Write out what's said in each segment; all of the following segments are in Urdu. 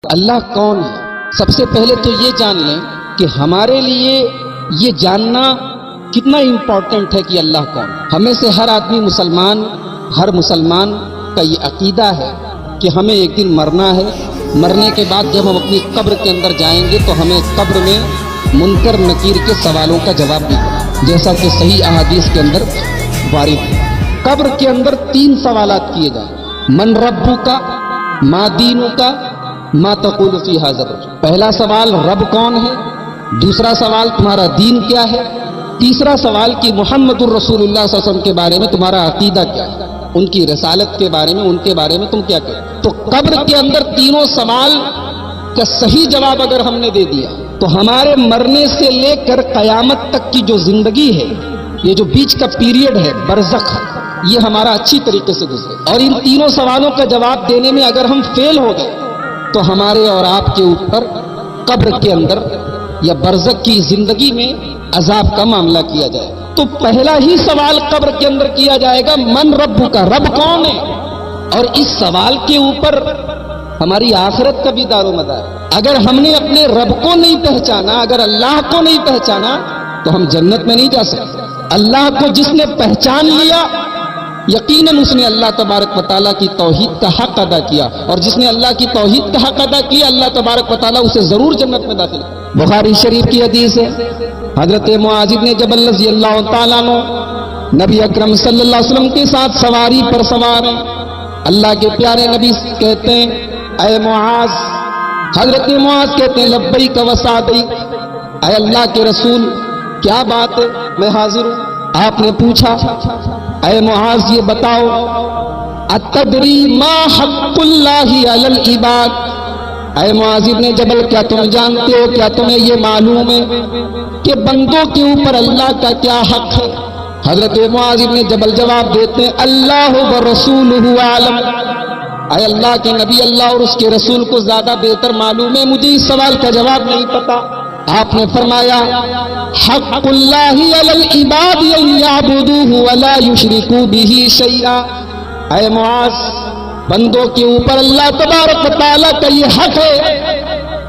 اللہ کون ہے؟ سب سے پہلے تو یہ جان لیں کہ ہمارے لیے یہ جاننا کتنا امپورٹنٹ ہے کہ اللہ کون ہے۔ ہمیں سے ہر آدمی ہر مسلمان کا یہ عقیدہ ہے کہ ہمیں ایک دن مرنا ہے، مرنے کے بعد جب ہم اپنی قبر کے اندر جائیں گے تو ہمیں قبر میں منکر نکیر کے سوالوں کا جواب بھی دیں، جیسا کہ صحیح احادیث کے اندر وارد ہے۔ قبر کے اندر 3 سوالات کیے جائیں: من ربک، ما دینک، ما تقول فی ھذا الرجل۔ پہلا سوال رب کون ہے، دوسرا سوال تمہارا دین کیا ہے، تیسرا سوال کہ محمد الرسول اللہ صلی اللہ علیہ وسلم کے بارے میں تمہارا عقیدہ کیا ہے، ان کی رسالت کے بارے میں، ان کے بارے میں تم کیا کہتے ہو۔ تو قبر کے اندر تینوں سوال کا صحیح جواب اگر ہم نے دے دیا تو ہمارے مرنے سے لے کر قیامت تک کی جو زندگی ہے، یہ جو بیچ کا پیریڈ ہے برزخ، یہ ہمارا اچھی طریقے سے گزرے۔ اور ان تینوں سوالوں کا جواب دینے میں اگر ہم فیل ہو گئے تو ہمارے اور آپ کے اوپر قبر کے اندر یا برزخ کی زندگی میں عذاب کا معاملہ کیا جائے۔ تو پہلا ہی سوال قبر کے اندر کیا جائے گا، من رب کا، رب کون ہے؟ اور اس سوال کے اوپر ہماری آخرت کا بھی دار و مدار۔ اگر ہم نے اپنے رب کو نہیں پہچانا، اگر اللہ کو نہیں پہچانا تو ہم جنت میں نہیں جا سکتے۔ اللہ کو جس نے پہچان لیا یقیناً اس نے اللہ تبارک و تعالیٰ کی توحید کا حق ادا کیا، اور جس نے اللہ کی توحید کا حق ادا کیا اللہ تبارک و تعالیٰ اسے ضرور جنت میں داخل کرے۔ بخاری شریف کی حدیث ہے، حضرت معاذ بن جبل رضی اللہ تعالیٰ عنہ نبی اکرم صلی اللہ علیہ وسلم کے ساتھ سواری پر سوار ہیں۔ اللہ کے پیارے نبی کہتے ہیں، اے معاذ، حضرت معاذ کہتے ہیں لبیک و سعدیک، اے اللہ کے رسول کیا بات ہے، میں حاضر ہوں۔ آپ نے پوچھا، اے معاذ یہ بتاؤ، اتدری ما حق اللہ علی العباد، اے معاذ ابن جبل کیا تم جانتے ہو، کیا تمہیں یہ معلوم ہے کہ بندوں کے اوپر اللہ کا کیا حق ہے؟ حضرت معاذ ابن جبل جواب دیتے ہیں، اللہ و رسولہ عالم، اے اللہ کے نبی اللہ اور اس کے رسول کو زیادہ بہتر معلوم ہے، مجھے اس سوال کا جواب نہیں پتا۔ آپ نے فرمایا، حق اللہ علی العباد ان یعبدوہ ولا یشرکوا بہ شیئا، اے معاذ بندوں کے اوپر اللہ تبارک و تعالیٰ کا یہ حق ہے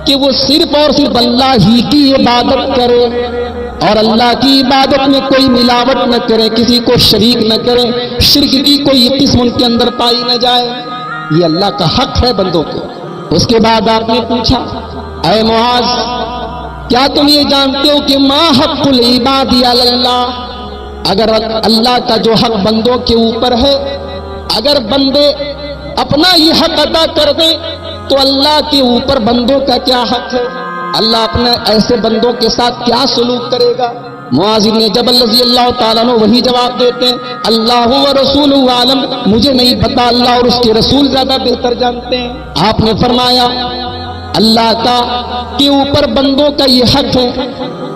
کہ وہ صرف اور صرف اللہ ہی کی عبادت کرے، اور اللہ کی عبادت میں کوئی ملاوٹ نہ کرے، کسی کو شریک نہ کرے، شرک کی کوئی قسم ان کے اندر پائی نہ جائے، یہ اللہ کا حق ہے بندوں کو۔ اس کے بعد آپ نے پوچھا، اے معاذ کیا تم یہ جانتے ہو کہ ما حق العباد علی اللہ، اگر اللہ کا جو حق بندوں کے اوپر ہے، اگر بندے اپنا یہ حق ادا کر دیں تو اللہ کے اوپر بندوں کا کیا حق ہے، اللہ اپنے ایسے بندوں کے ساتھ کیا سلوک کرے گا؟ معاذ بن جبل رضی اللہ تعالیٰ عنہ وہی جواب دیتے ہیں، اللہ و رسولہ عالم، مجھے نہیں پتا، اللہ اور اس کے رسول زیادہ بہتر جانتے ہیں۔ آپ نے فرمایا، اللہ کا کے اوپر بندوں کا یہ حق ہے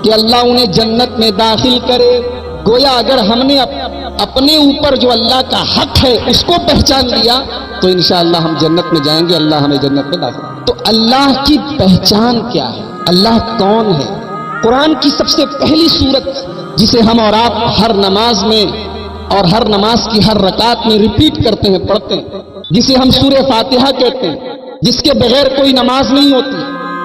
کہ اللہ انہیں جنت میں داخل کرے۔ گویا اگر ہم نے اپنے اوپر جو اللہ کا حق ہے اس کو پہچان لیا تو انشاءاللہ ہم جنت میں جائیں گے، اللہ ہمیں جنت میں داخل کرے۔ تو اللہ کی پہچان کیا ہے، اللہ کون ہے؟ قرآن کی سب سے پہلی سورت جسے ہم اور آپ ہر نماز میں اور ہر نماز کی ہر رکعت میں ریپیٹ کرتے ہیں، پڑھتے ہیں، جسے ہم سورہ فاتحہ کہتے ہیں، جس کے بغیر کوئی نماز نہیں ہوتی،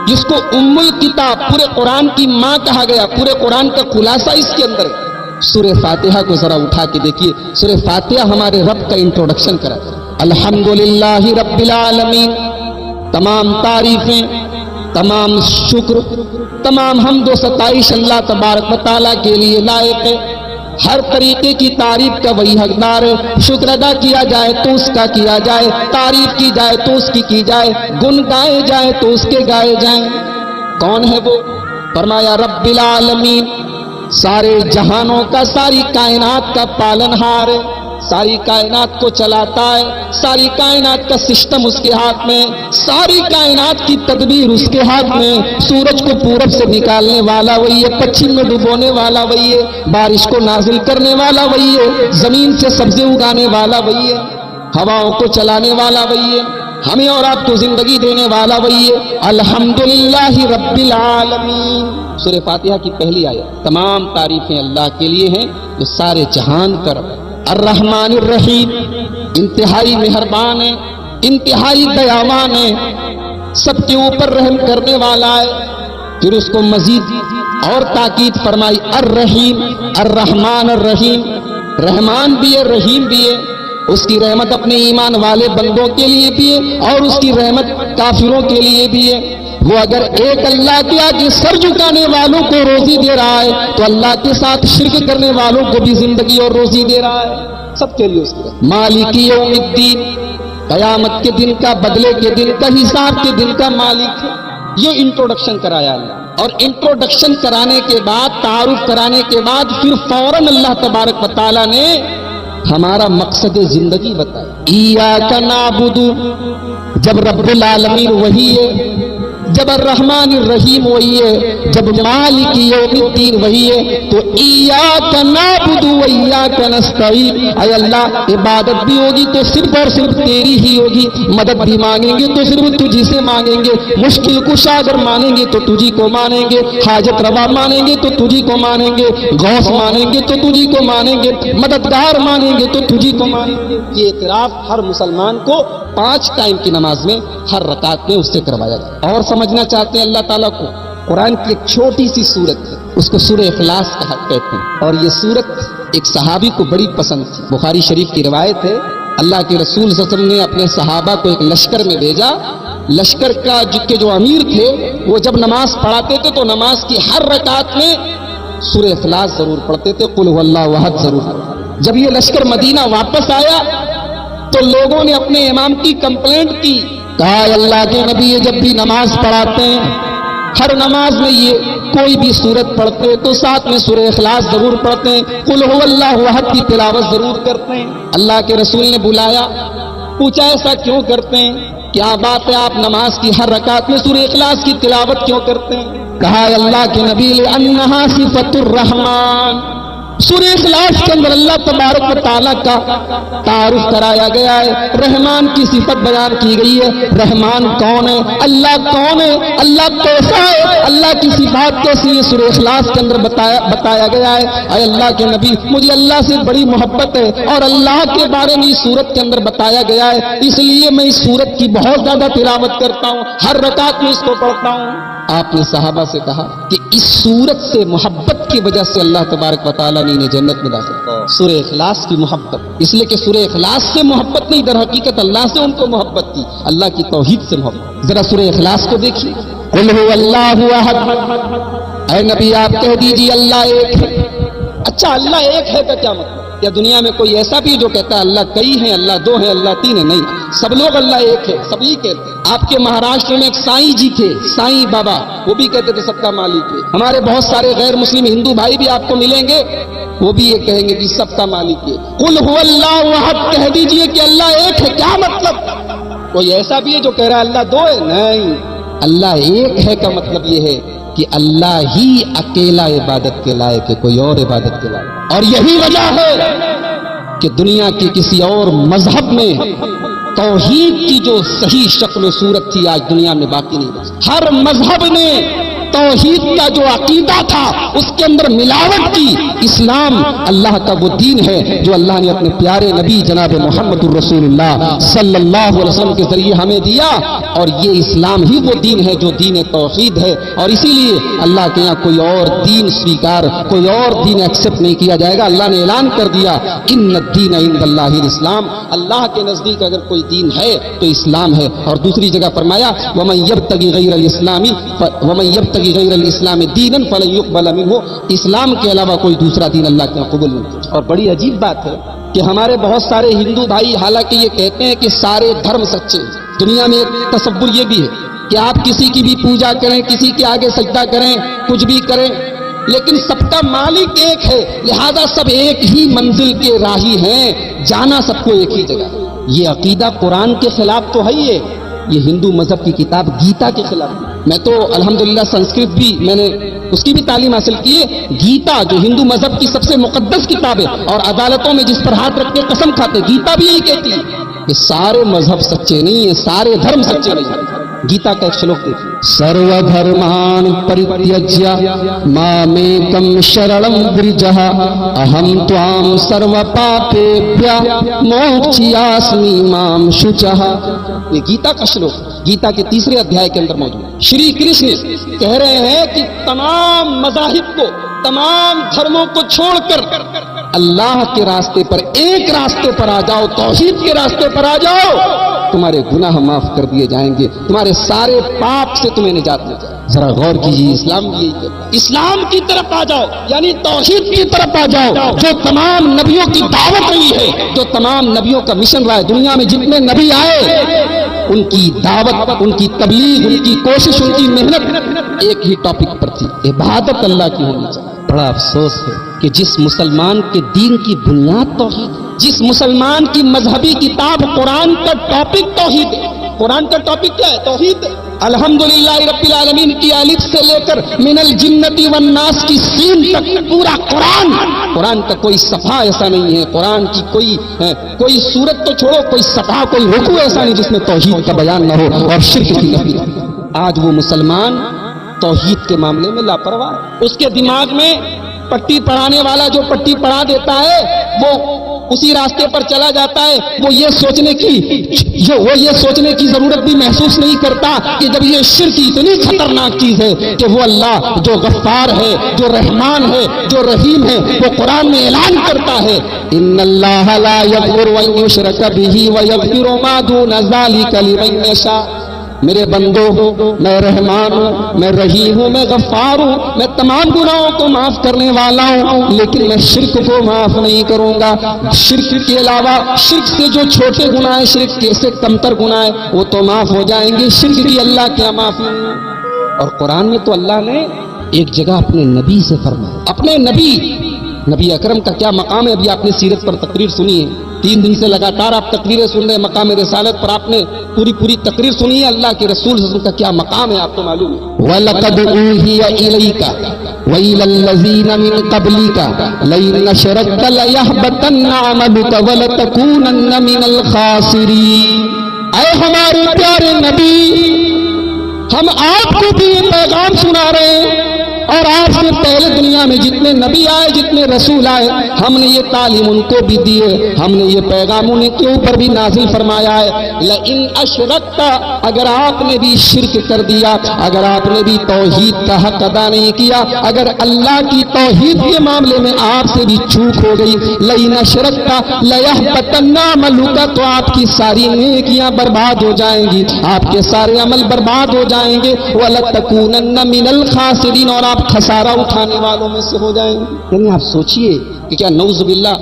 جس کو ام الکتاب، پورے قرآن کی ماں کہا گیا، پورے قرآن کا خلاصہ اس کے اندر ہے۔ سورہ فاتحہ کو ذرا اٹھا کے دیکھیے، سورہ فاتحہ ہمارے رب کا انٹروڈکشن کرا، الحمدللہ رب العالمین، تمام تعریفیں، تمام شکر، تمام حمد و ستائش اللہ تبارک و تعالیٰ کے لیے لائق ہے، ہر طریقے کی تعریف کا وہی حقدار ہے، شکر ادا کیا جائے تو اس کا کیا جائے، تعریف کی جائے تو اس کی جائے، گن گائے جائے تو اس کے گائے جائیں۔ کون ہے وہ؟ فرمایا رب العالمین، سارے جہانوں کا، ساری کائنات کا پالنہار ہے، ساری کائنات کو چلاتا ہے، ساری کائنات کا سسٹم اس کے ہاتھ میں، ساری کائنات کی تدبیر اس کے ہاتھ میں، سورج کو پورب سے نکالنے والا وہی ہے، پچھم میں ڈبونے والا وہی ہے، بارش کو نازل کرنے والا وہی ہے، زمین سے سبزی اگانے والا وہی ہے، ہواؤں کو چلانے والا وہی ہے، ہمیں اور آپ کو زندگی دینے والا وہی ہے، الحمدللہ رب العالمین۔ سورہ فاتحہ کی پہلی آیت، تمام تعریفیں اللہ کے لیے ہیں جو سارے جہان کا رب ہے، الرحمن الرحیم، انتہائی مہربان ہے، انتہائی دیاوان ہے، سب کے اوپر رحم کرنے والا ہے. پھر اس کو مزید اور تاکید فرمائی الرحیم الرحمن الرحیم. رحمان بھی ہے رحیم بھی ہے. اس کی رحمت اپنے ایمان والے بندوں کے لیے بھی ہے اور اس کی رحمت کافروں کے لیے بھی ہے. وہ اگر ایک اللہ کے آگے سر جھکانے والوں کو روزی دے رہا ہے تو اللہ کے ساتھ شرک کرنے والوں کو بھی زندگی اور روزی دے رہا ہے. سب کے لیے اس کی مالک یوم الدین, قیامت کے دن کا, بدلے کے دن کا, حساب کے دن کا مالک ہے. یہ انٹروڈکشن کرایا اللہ. اور انٹروڈکشن کرانے کے بعد, تعارف کرانے کے بعد پھر فوراً اللہ تبارک و تعالیٰ نے ہمارا مقصد زندگی بتایا. ایاک نعبد, جب رب العالمین وہی ہے, جب الرحمن الرحیم وہی ہے, جب مالک یوم الدین وہی ہے, تو ایاک نعبد و ایاک نستعین. اے اللہ عبادت بھی ہوگی تو صرف اور صرف تیری ہی ہوگی, مدد بھی مانگیں گے تو صرف تجھی سے مانگیں گے, مشکل کشا اگر مانیں گے تو تجھی کو مانیں گے, حاجت روا مانیں گے تو تجھی کو مانیں گے, غوث مانیں گے تو تجھی کو مانیں گے, مددگار مانیں گے تو تجھی کو مانیں گے. یہ اعتراف ہر مسلمان کو 5 ٹائم کی نماز میں ہر رکعت میں اس سے کروایا جائے. اور سمجھنا چاہتے ہیں اللہ تعالیٰ کو, قرآن کی ایک چھوٹی سی سورت ہے, اس کو سورہ اخلاص کہتے ہیں, اور یہ سورت ایک صحابی کو بڑی پسند تھی. بخاری شریف کی روایت ہے, اللہ کے رسول صلی اللہ علیہ وسلم نے اپنے صحابہ کو ایک لشکر میں بھیجا. لشکر کا کے جو امیر تھے وہ جب نماز پڑھاتے تھے تو نماز کی ہر رکعت میں سورہ اخلاص ضرور پڑھتے تھے, قل هو اللہ احد ضرور. جب یہ لشکر مدینہ واپس آیا تو لوگوں نے اپنے امام کی کمپلینٹ کی, کہا اللہ کے نبی یہ جب بھی نماز پڑھاتے ہیں ہر نماز میں یہ کوئی بھی سورت پڑھتے تو ساتھ میں سورہ اخلاص ضرور پڑھتے ہیں, قل هو اللہ احد کی تلاوت ضرور کرتے ہیں. اللہ کے رسول نے بلایا, پوچھا ایسا کیوں کرتے ہیں, کیا بات ہے آپ نماز کی ہر رکعت میں سورہ اخلاص کی تلاوت کیوں کرتے ہیں؟ کہا اللہ کے نبی لأنہا صفت الرحمن, سورہ اخلاص کے اندر اللہ تبارک و تعالیٰ کا تعارف کرایا گیا ہے, رحمان کی صفت بیان کی گئی ہے. رحمان کون ہے, اللہ کون ہے, اللہ کیسا ہے, اللہ کی صفات کیسی ہے, سورہ اخلاص کے اندر بتایا گیا ہے. اے اللہ کے نبی مجھے اللہ سے بڑی محبت ہے اور اللہ کے بارے میں اس سورت کے اندر بتایا گیا ہے, اس لیے میں اس سورت کی بہت زیادہ تلاوت کرتا ہوں, ہر رکعت میں اس کو پڑھتا ہوں. آپ نے صحابہ سے کہا کہ اس سورت سے محبت کی وجہ سے اللہ تبارک و تعالیٰ نے انہیں جنت میں داخل کیا. سورہ اخلاص کی محبت, اس لیے کہ سورہ اخلاص سے محبت نہیں, در حقیقت اللہ سے ان کو محبت تھی, اللہ کی توحید سے محبت. ذرا سورہ اخلاص کو دیکھیے, قل هو اللہ احد. اے نبی آپ کہہ دیجیے اللہ ایک ہے. اچھا اللہ ایک ہے کا کیا مطلب؟ یا دنیا میں کوئی ایسا بھی جو کہتا ہے اللہ کئی ہیں, اللہ 2 ہیں, اللہ 3 ہیں؟ نہیں, سب لوگ اللہ ایک ہے, سب ہی کہتے ہیں. آپ کے مہاراشٹر میں ایک سائیں جی تھے, سائیں بابا, وہ بھی کہتے تھے سب کا مالک ہے. ہمارے بہت سارے غیر مسلم ہندو بھائی بھی آپ کو ملیں گے, وہ بھی یہ کہیں گے کہ سب کا مالک ہے. قل هو اللہ احد کہہ دیجئے کہ اللہ ایک ہے, کیا مطلب؟ کوئی ایسا بھی ہے جو کہہ رہا ہے اللہ 2 ہے؟ نہیں, اللہ ایک ہے کا مطلب یہ ہے کہ اللہ ہی اکیلا عبادت کے لائق ہے, کوئی اور عبادت کے لائق. اور یہی وجہ ہے کہ دنیا کے کسی اور مذہب میں توحید کی جو صحیح شکل و صورت تھی آج دنیا میں باقی نہیں بچی. ہر مذہب نے توحید کا جو عقیدہ تھا اس کے اندر ملاوٹ کی. اسلام اللہ کا وہ دین ہے جو اللہ نے اپنے پیارے نبی جناب محمد الرسول اللہ صلی اللہ علیہ وسلم کے ذریعے ہمیں دیا, اور یہ اسلام ہی وہ دین ہے جو دین توحید ہے. اور اسی لیے اللہ کے یہاں کوئی اور دین سویکار, کوئی اور دین ایکسپٹ نہیں کیا جائے گا. اللہ نے اعلان کر دیا ان الدین عند اللہ الاسلام, اللہ کے نزدیک اگر کوئی دین ہے تو اسلام ہے. اور دوسری جگہ فرمایا ومن یبتغی غیر الاسلام غیر الاسلام دینا فلن يقبل منه, اسلام کے علاوہ کوئی دوسرا دین اللہ کے قبول نہیں. اور بڑی عجیب بات ہے کہ ہمارے بہت سارے ہندو بھائی حالانکہ یہ کہتے ہیں کہ سارے دھرم سچے ہیں, دنیا میں ایک تصور یہ بھی ہے کہ آپ کسی کی بھی پوجا کریں, کسی کے آگے سجدہ کریں, کچھ بھی کریں, لیکن سب کا مالک ایک ہے, لہذا سب ایک ہی منزل کے راہی ہیں, جانا سب کو ایک ہی جگہ. یہ عقیدہ قرآن کے خلاف تو ہے ہی ہے, یہ ہندو مذہب کی کتاب گیتا کے خلاف. میں تو الحمدللہ سنسکرت بھی میں نے اس کی بھی تعلیم حاصل کی ہے. گیتا جو ہندو مذہب کی سب سے مقدس کتاب ہے اور عدالتوں میں جس پر ہاتھ رکھ کے قسم کھاتے, گیتا بھی یہی کہتی ہے یہ سارے مذہب سچے نہیں ہیں، سارے دھرم سچے نہیں ہیں۔ گیتا کا ایک شلوک دیکھیے، سرو دھرمان پریتیجیا مامیکم شرණم ورجہ اہم توام سرو پاپیبھیا موکچیاسمی مام شچہ۔ یہ گیتا کا شلوک گیتا کے 3 ادھیائے کے اندر موجود ہے۔ شری کرشن کہہ رہے ہیں کہ تمام مذاہب کو، تمام دھرموں کو چھوڑ کر اللہ کے راستے پر، ایک راستے پر آ جاؤ، توحید کے راستے پر آ جاؤ، تمہارے گناہ معاف کر دیے جائیں گے، تمہارے سارے پاپ سے تمہیں نجات مل جائے۔ ذرا غور کیجیے، اسلام بھی یہی کہتا ہے، اسلام کی طرف آ جاؤ، یعنی توحید کی طرف آ جاؤ، جو تمام نبیوں کی دعوت رہی ہے، جو تمام نبیوں کا مشن رہا ہے۔ دنیا میں جتنے نبی آئے، ان کی دعوت، ان کی تبلیغ، ان کی کوشش، ان کی محنت ایک ہی ٹاپک پر تھی، عبادت اللہ کی ہونی چاہیے۔ بڑا افسوس ہے کہ جس مسلمان کے دین کی بنیاد توحید، جس مسلمان کی مذہبی کتاب قرآن کا ٹاپک توحید ہے، قرآن کا ٹاپک کیا ہے؟ توحید ہے۔ الحمدللہ رب العالمین کی الف سے لے کر من الجنتی والناس کی سین تک پورا قرآن کا کوئی صفحہ ایسا نہیں ہے، قرآن کی کوئی سورت تو چھوڑو، کوئی صفحہ، کوئی رکوع ایسا نہیں جس میں توحید کا بیان نہ ہو اور شرک کی نفی۔ آج وہ مسلمان توحید کے معاملے میں لاپرواہ ہے۔ اس کے دماغ میں پٹی پڑھانے والا جو پٹی پڑھا دیتا ہے، وہ اسی راستے پر چلا جاتا ہے۔ وہ یہ سوچنے کی ضرورت بھی محسوس نہیں کرتا کہ جب یہ شرک اتنی خطرناک چیز ہے کہ وہ اللہ جو غفار ہے، جو رحمان ہے، جو رحیم ہے، وہ قرآن میں اعلان کرتا ہے، ان اللہ لا یغفر ان یشرک بہ ویغفر ما دون ذلک لمن یشاء۔ میرے بندو، میں رحمان ہوں، میں رحیم ہوں، میں غفار ہوں، میں تمام گناہوں کو معاف کرنے والا ہوں، لیکن میں شرک کو معاف نہیں کروں گا۔ شرک کے علاوہ، شرک سے جو چھوٹے گناہ ہیں، شرک کے سے کمتر گناہ ہیں، وہ تو معاف ہو جائیں گے، شرک کی اللہ کیا معافی ہے۔ اور قرآن میں تو اللہ نے ایک جگہ اپنے نبی سے فرمایا، اپنے نبی اکرم کا کیا مقام ہے۔ ابھی آپ نے سیرت پر تقریر سنی ہے، 3 دن سے لگاتار آپ تقریریں سن رہے ہیں، مقام رسالت پر آپ نے پوری تقریر سنی ہے۔ اللہ کے رسول صلی اللہ علیہ وسلم کا کیا مقام ہے آپ کو معلوم ہے۔ وَلَقَدْ أُوحِيَ إِلَيْكَ وَإِلَى الَّذِينَ مِن قَبْلِكَ لَئِنْ أَشْرَكْتَ لَيَحْبَطَنَّ عَمَلُكَ وَلَتَكُونَنَّ مِنَ الْخَاسِرِينَ۔ اے ہمارے پیارے نبی، ہم آپ کو بھی یہ پیغام سنا رہے ہیں، اور آپ سے پہلے دنیا میں جتنے نبی آئے، جتنے رسول آئے، ہم نے یہ تعلیم ان کو بھی دی ہے، ہم نے یہ پیغام ان کے اوپر بھی نازل فرمایا ہے۔ لئن اشرکت، اگر آپ نے بھی شرک کر دیا، اگر آپ نے بھی توحید کا حق ادا نہیں کیا، اگر اللہ کی توحید کے معاملے میں آپ سے بھی چوک ہو گئی، لئن اشرکت لیحبطن عملک، تو آپ کی ساری نیکیاں برباد ہو جائیں گی، آپ کے سارے عمل برباد ہو جائیں گے، ولتکونن من الخاسرین، اور آپ خسارہ اٹھانے والوں میں سے ہو جائیں گے۔ یعنی آپ سوچئے کہ کیا نعوذ باللہ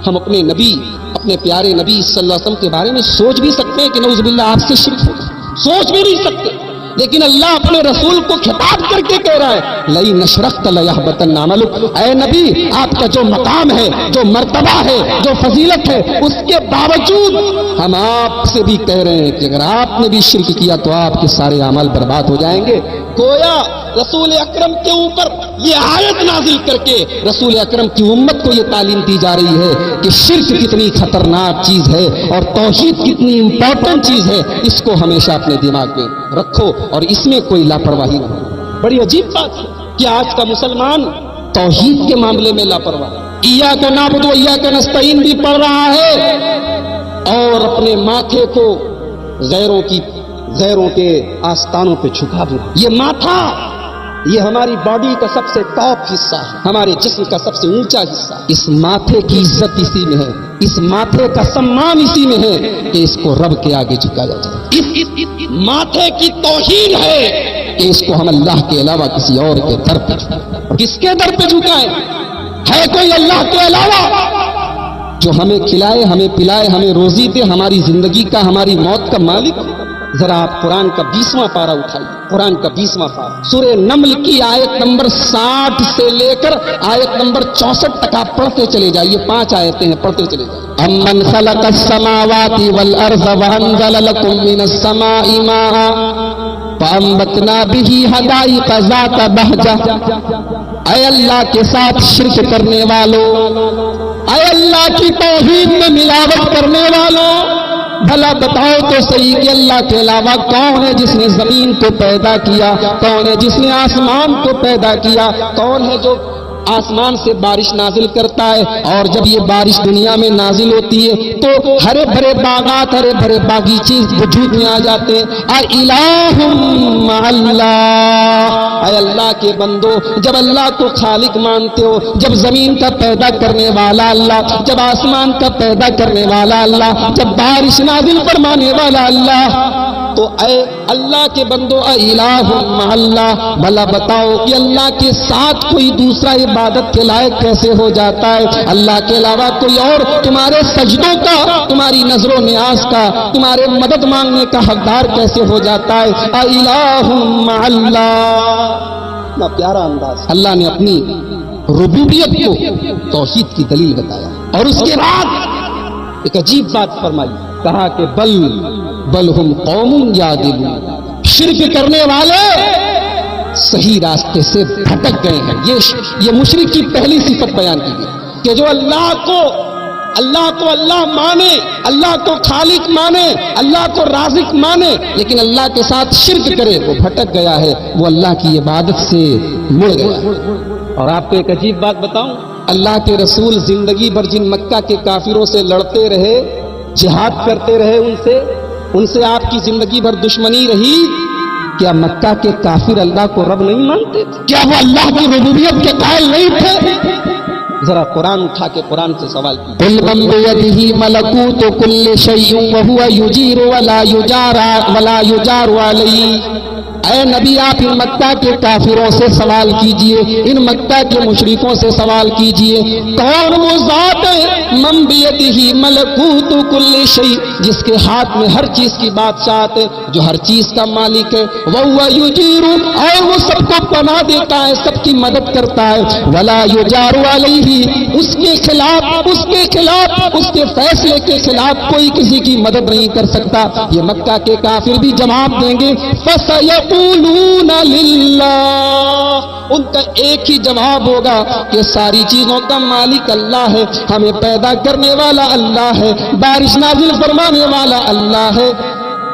ہم اپنے نبی، اپنے پیارے نبی صلی اللہ علیہ وسلم کے بارے میں سوچ بھی سکتے ہیں کہ نعوذ باللہ آپ سے شرک ہوگا؟ سوچ بھی نہیں سکتے، لیکن اللہ اپنے رسول کو خطاب کر کے کہہ رہا ہے لئن اشرکت لیحبطن عملک۔ اے نبی، آپ کا جو مقام ہے، جو مرتبہ ہے، جو فضیلت ہے، اس کے باوجود ہم آپ سے بھی کہہ رہے ہیں کہ اگر آپ نے بھی شرک کیا تو آپ کے سارے اعمال برباد ہو جائیں گے۔ گویا رسول اکرم کے اوپر یہ آیت نازل کر کے رسول اکرم کی امت کو یہ تعلیم دی جا رہی ہے کہ شرک کتنی خطرناک چیز ہے اور توحید کتنی امپورٹنٹ چیز ہے، اس کو ہمیشہ اپنے دماغ میں رکھو اور اس میں کوئی لاپرواہی نہ ہو۔ بڑی عجیب بات ہے کہ آج کا مسلمان توحید کے معاملے میں لاپرواہ ہے، ایاک نعبد و ایاک نستعین بھی پڑھ رہا ہے اور اپنے ماتھے کو غیروں کے آستانوں پہ جھکا دیا۔ یہ ماتھا، یہ ہماری باڈی کا سب سے ٹاپ حصہ ہے، ہمارے جسم کا سب سے اونچا حصہ۔ اس ماتھے کی عزت اسی میں ہے، اس ماتھے کا سمان اسی میں ہے کہ اس کو رب کے آگے جھکایا جائے۔ اس ماتھے کی توہین ہے کہ اس کو ہم اللہ کے علاوہ کسی اور کے در پہ جھکائیں۔ کس کے در پہ جھکائیں؟ ہے کوئی اللہ کے علاوہ جو ہمیں کھلائے، ہمیں پلائے، ہمیں روزی دے، ہماری زندگی کا، ہماری موت کا مالک؟ ذرا آپ قرآن کا 20واں پارہ اٹھائیے، قرآن کا 20واں پارہ، سورہ نمل کی آیت نمبر 60 سے لے کر آیت نمبر 64 تک آپ پڑھتے چلے جائیے، 5 آیتیں ہیں، پڑھتے چلے جائیے۔ امن خلق السماوات والارض وانزل لكم من السماء ماء فانبتنا به حدائق ذات بہجہ۔ اے اللہ کے ساتھ شرک کرنے والوں، اے اللہ کی توحید میں ملاوٹ کرنے والوں، بھلا بتاؤ تو صحیح کہ اللہ کے علاوہ کون ہے جس نے زمین کو پیدا کیا؟ کون ہے جس نے آسمان کو پیدا کیا؟ کون ہے جو آسمان سے بارش نازل کرتا ہے اور جب یہ بارش دنیا میں نازل ہوتی ہے تو ہرے بھرے باغات، ہرے بھرے باغیچے وجود میں آ جاتے ہیں؟ الہ مع اللہ، اے اللہ کے بندو، جب اللہ کو خالق مانتے ہو، جب زمین کا پیدا کرنے والا اللہ، جب آسمان کا پیدا کرنے والا اللہ، جب بارش نازل فرمانے والا اللہ، تو اے اللہ کے بندو الہ مع اللہ، بھلا بتاؤ کہ اللہ کے ساتھ کوئی دوسرا عبادت کے لائق کیسے ہو جاتا ہے؟ اللہ کے علاوہ کوئی اور تمہارے سجدوں کا، تمہاری نظر و نیاز کا، تمہارے مدد مانگنے کا حقدار کیسے ہو جاتا ہے؟ الہ مع اللہ۔ اتنا پیارا انداز، اللہ نے اپنی ربوبیت کو توحید کی دلیل بتایا اور اس کے بعد ایک عجیب بات فرمائی، کہا کہ بل ہم قوم یعدلون، شرک کرنے والے صحیح راستے سے بھٹک گئے ہیں۔ یہ مشرک کی پہلی صفت بیان کی گئی کہ جو اللہ کو اللہ مانے، اللہ کو خالق مانے، اللہ کو رازق مانے، لیکن اللہ کے ساتھ شرک کرے، وہ بھٹک گیا ہے، وہ اللہ کی عبادت سے مڑ گیا۔ اور آپ کو ایک عجیب بات بتاؤں، اللہ کے رسول زندگی بھر جن مکہ کے کافروں سے لڑتے رہے، جہاد کرتے رہے، ان سے آپ کی زندگی بھر دشمنی رہی، کیا مکہ کے کافر اللہ کو رب نہیں مانتے تھے؟ کیا وہ اللہ کی ربوبیت کے قائل نہیں تھے؟ ذرا قرآن اٹھا کے قرآن سے سوال کیجیے۔ قل من بیدہ ملکوت کل شیء وہو یجیر ولا یجار علیہ۔ اے نبی، آپ ان مکہ کے کافروں سے سوال کیجئے، ان مکہ کے مشرکوں سے سوال کیجئے، کون وہ ذات ہے من بیدہ ملکوت کل شیء، جس کے ہاتھ میں ہر چیز کی بادشاہت ہے، جو ہر چیز کا مالک ہے، وہو یجیر، اور وہ سب کو پناہ دیتا ہے، سب کی مدد کرتا ہے، ولا یجار علیہ، اس کے خلاف اس کے فیصلے کے خلاف کوئی کسی کی مدد نہیں کر سکتا۔ یہ مکہ کے کافر بھی جواب دیں گے، فَسَيَقُولُونَ لِلَّهِ، ان کا ایک ہی جواب ہوگا کہ ساری چیزوں کا مالک اللہ ہے، ہمیں پیدا کرنے والا اللہ ہے، بارش نازل فرمانے والا اللہ ہے۔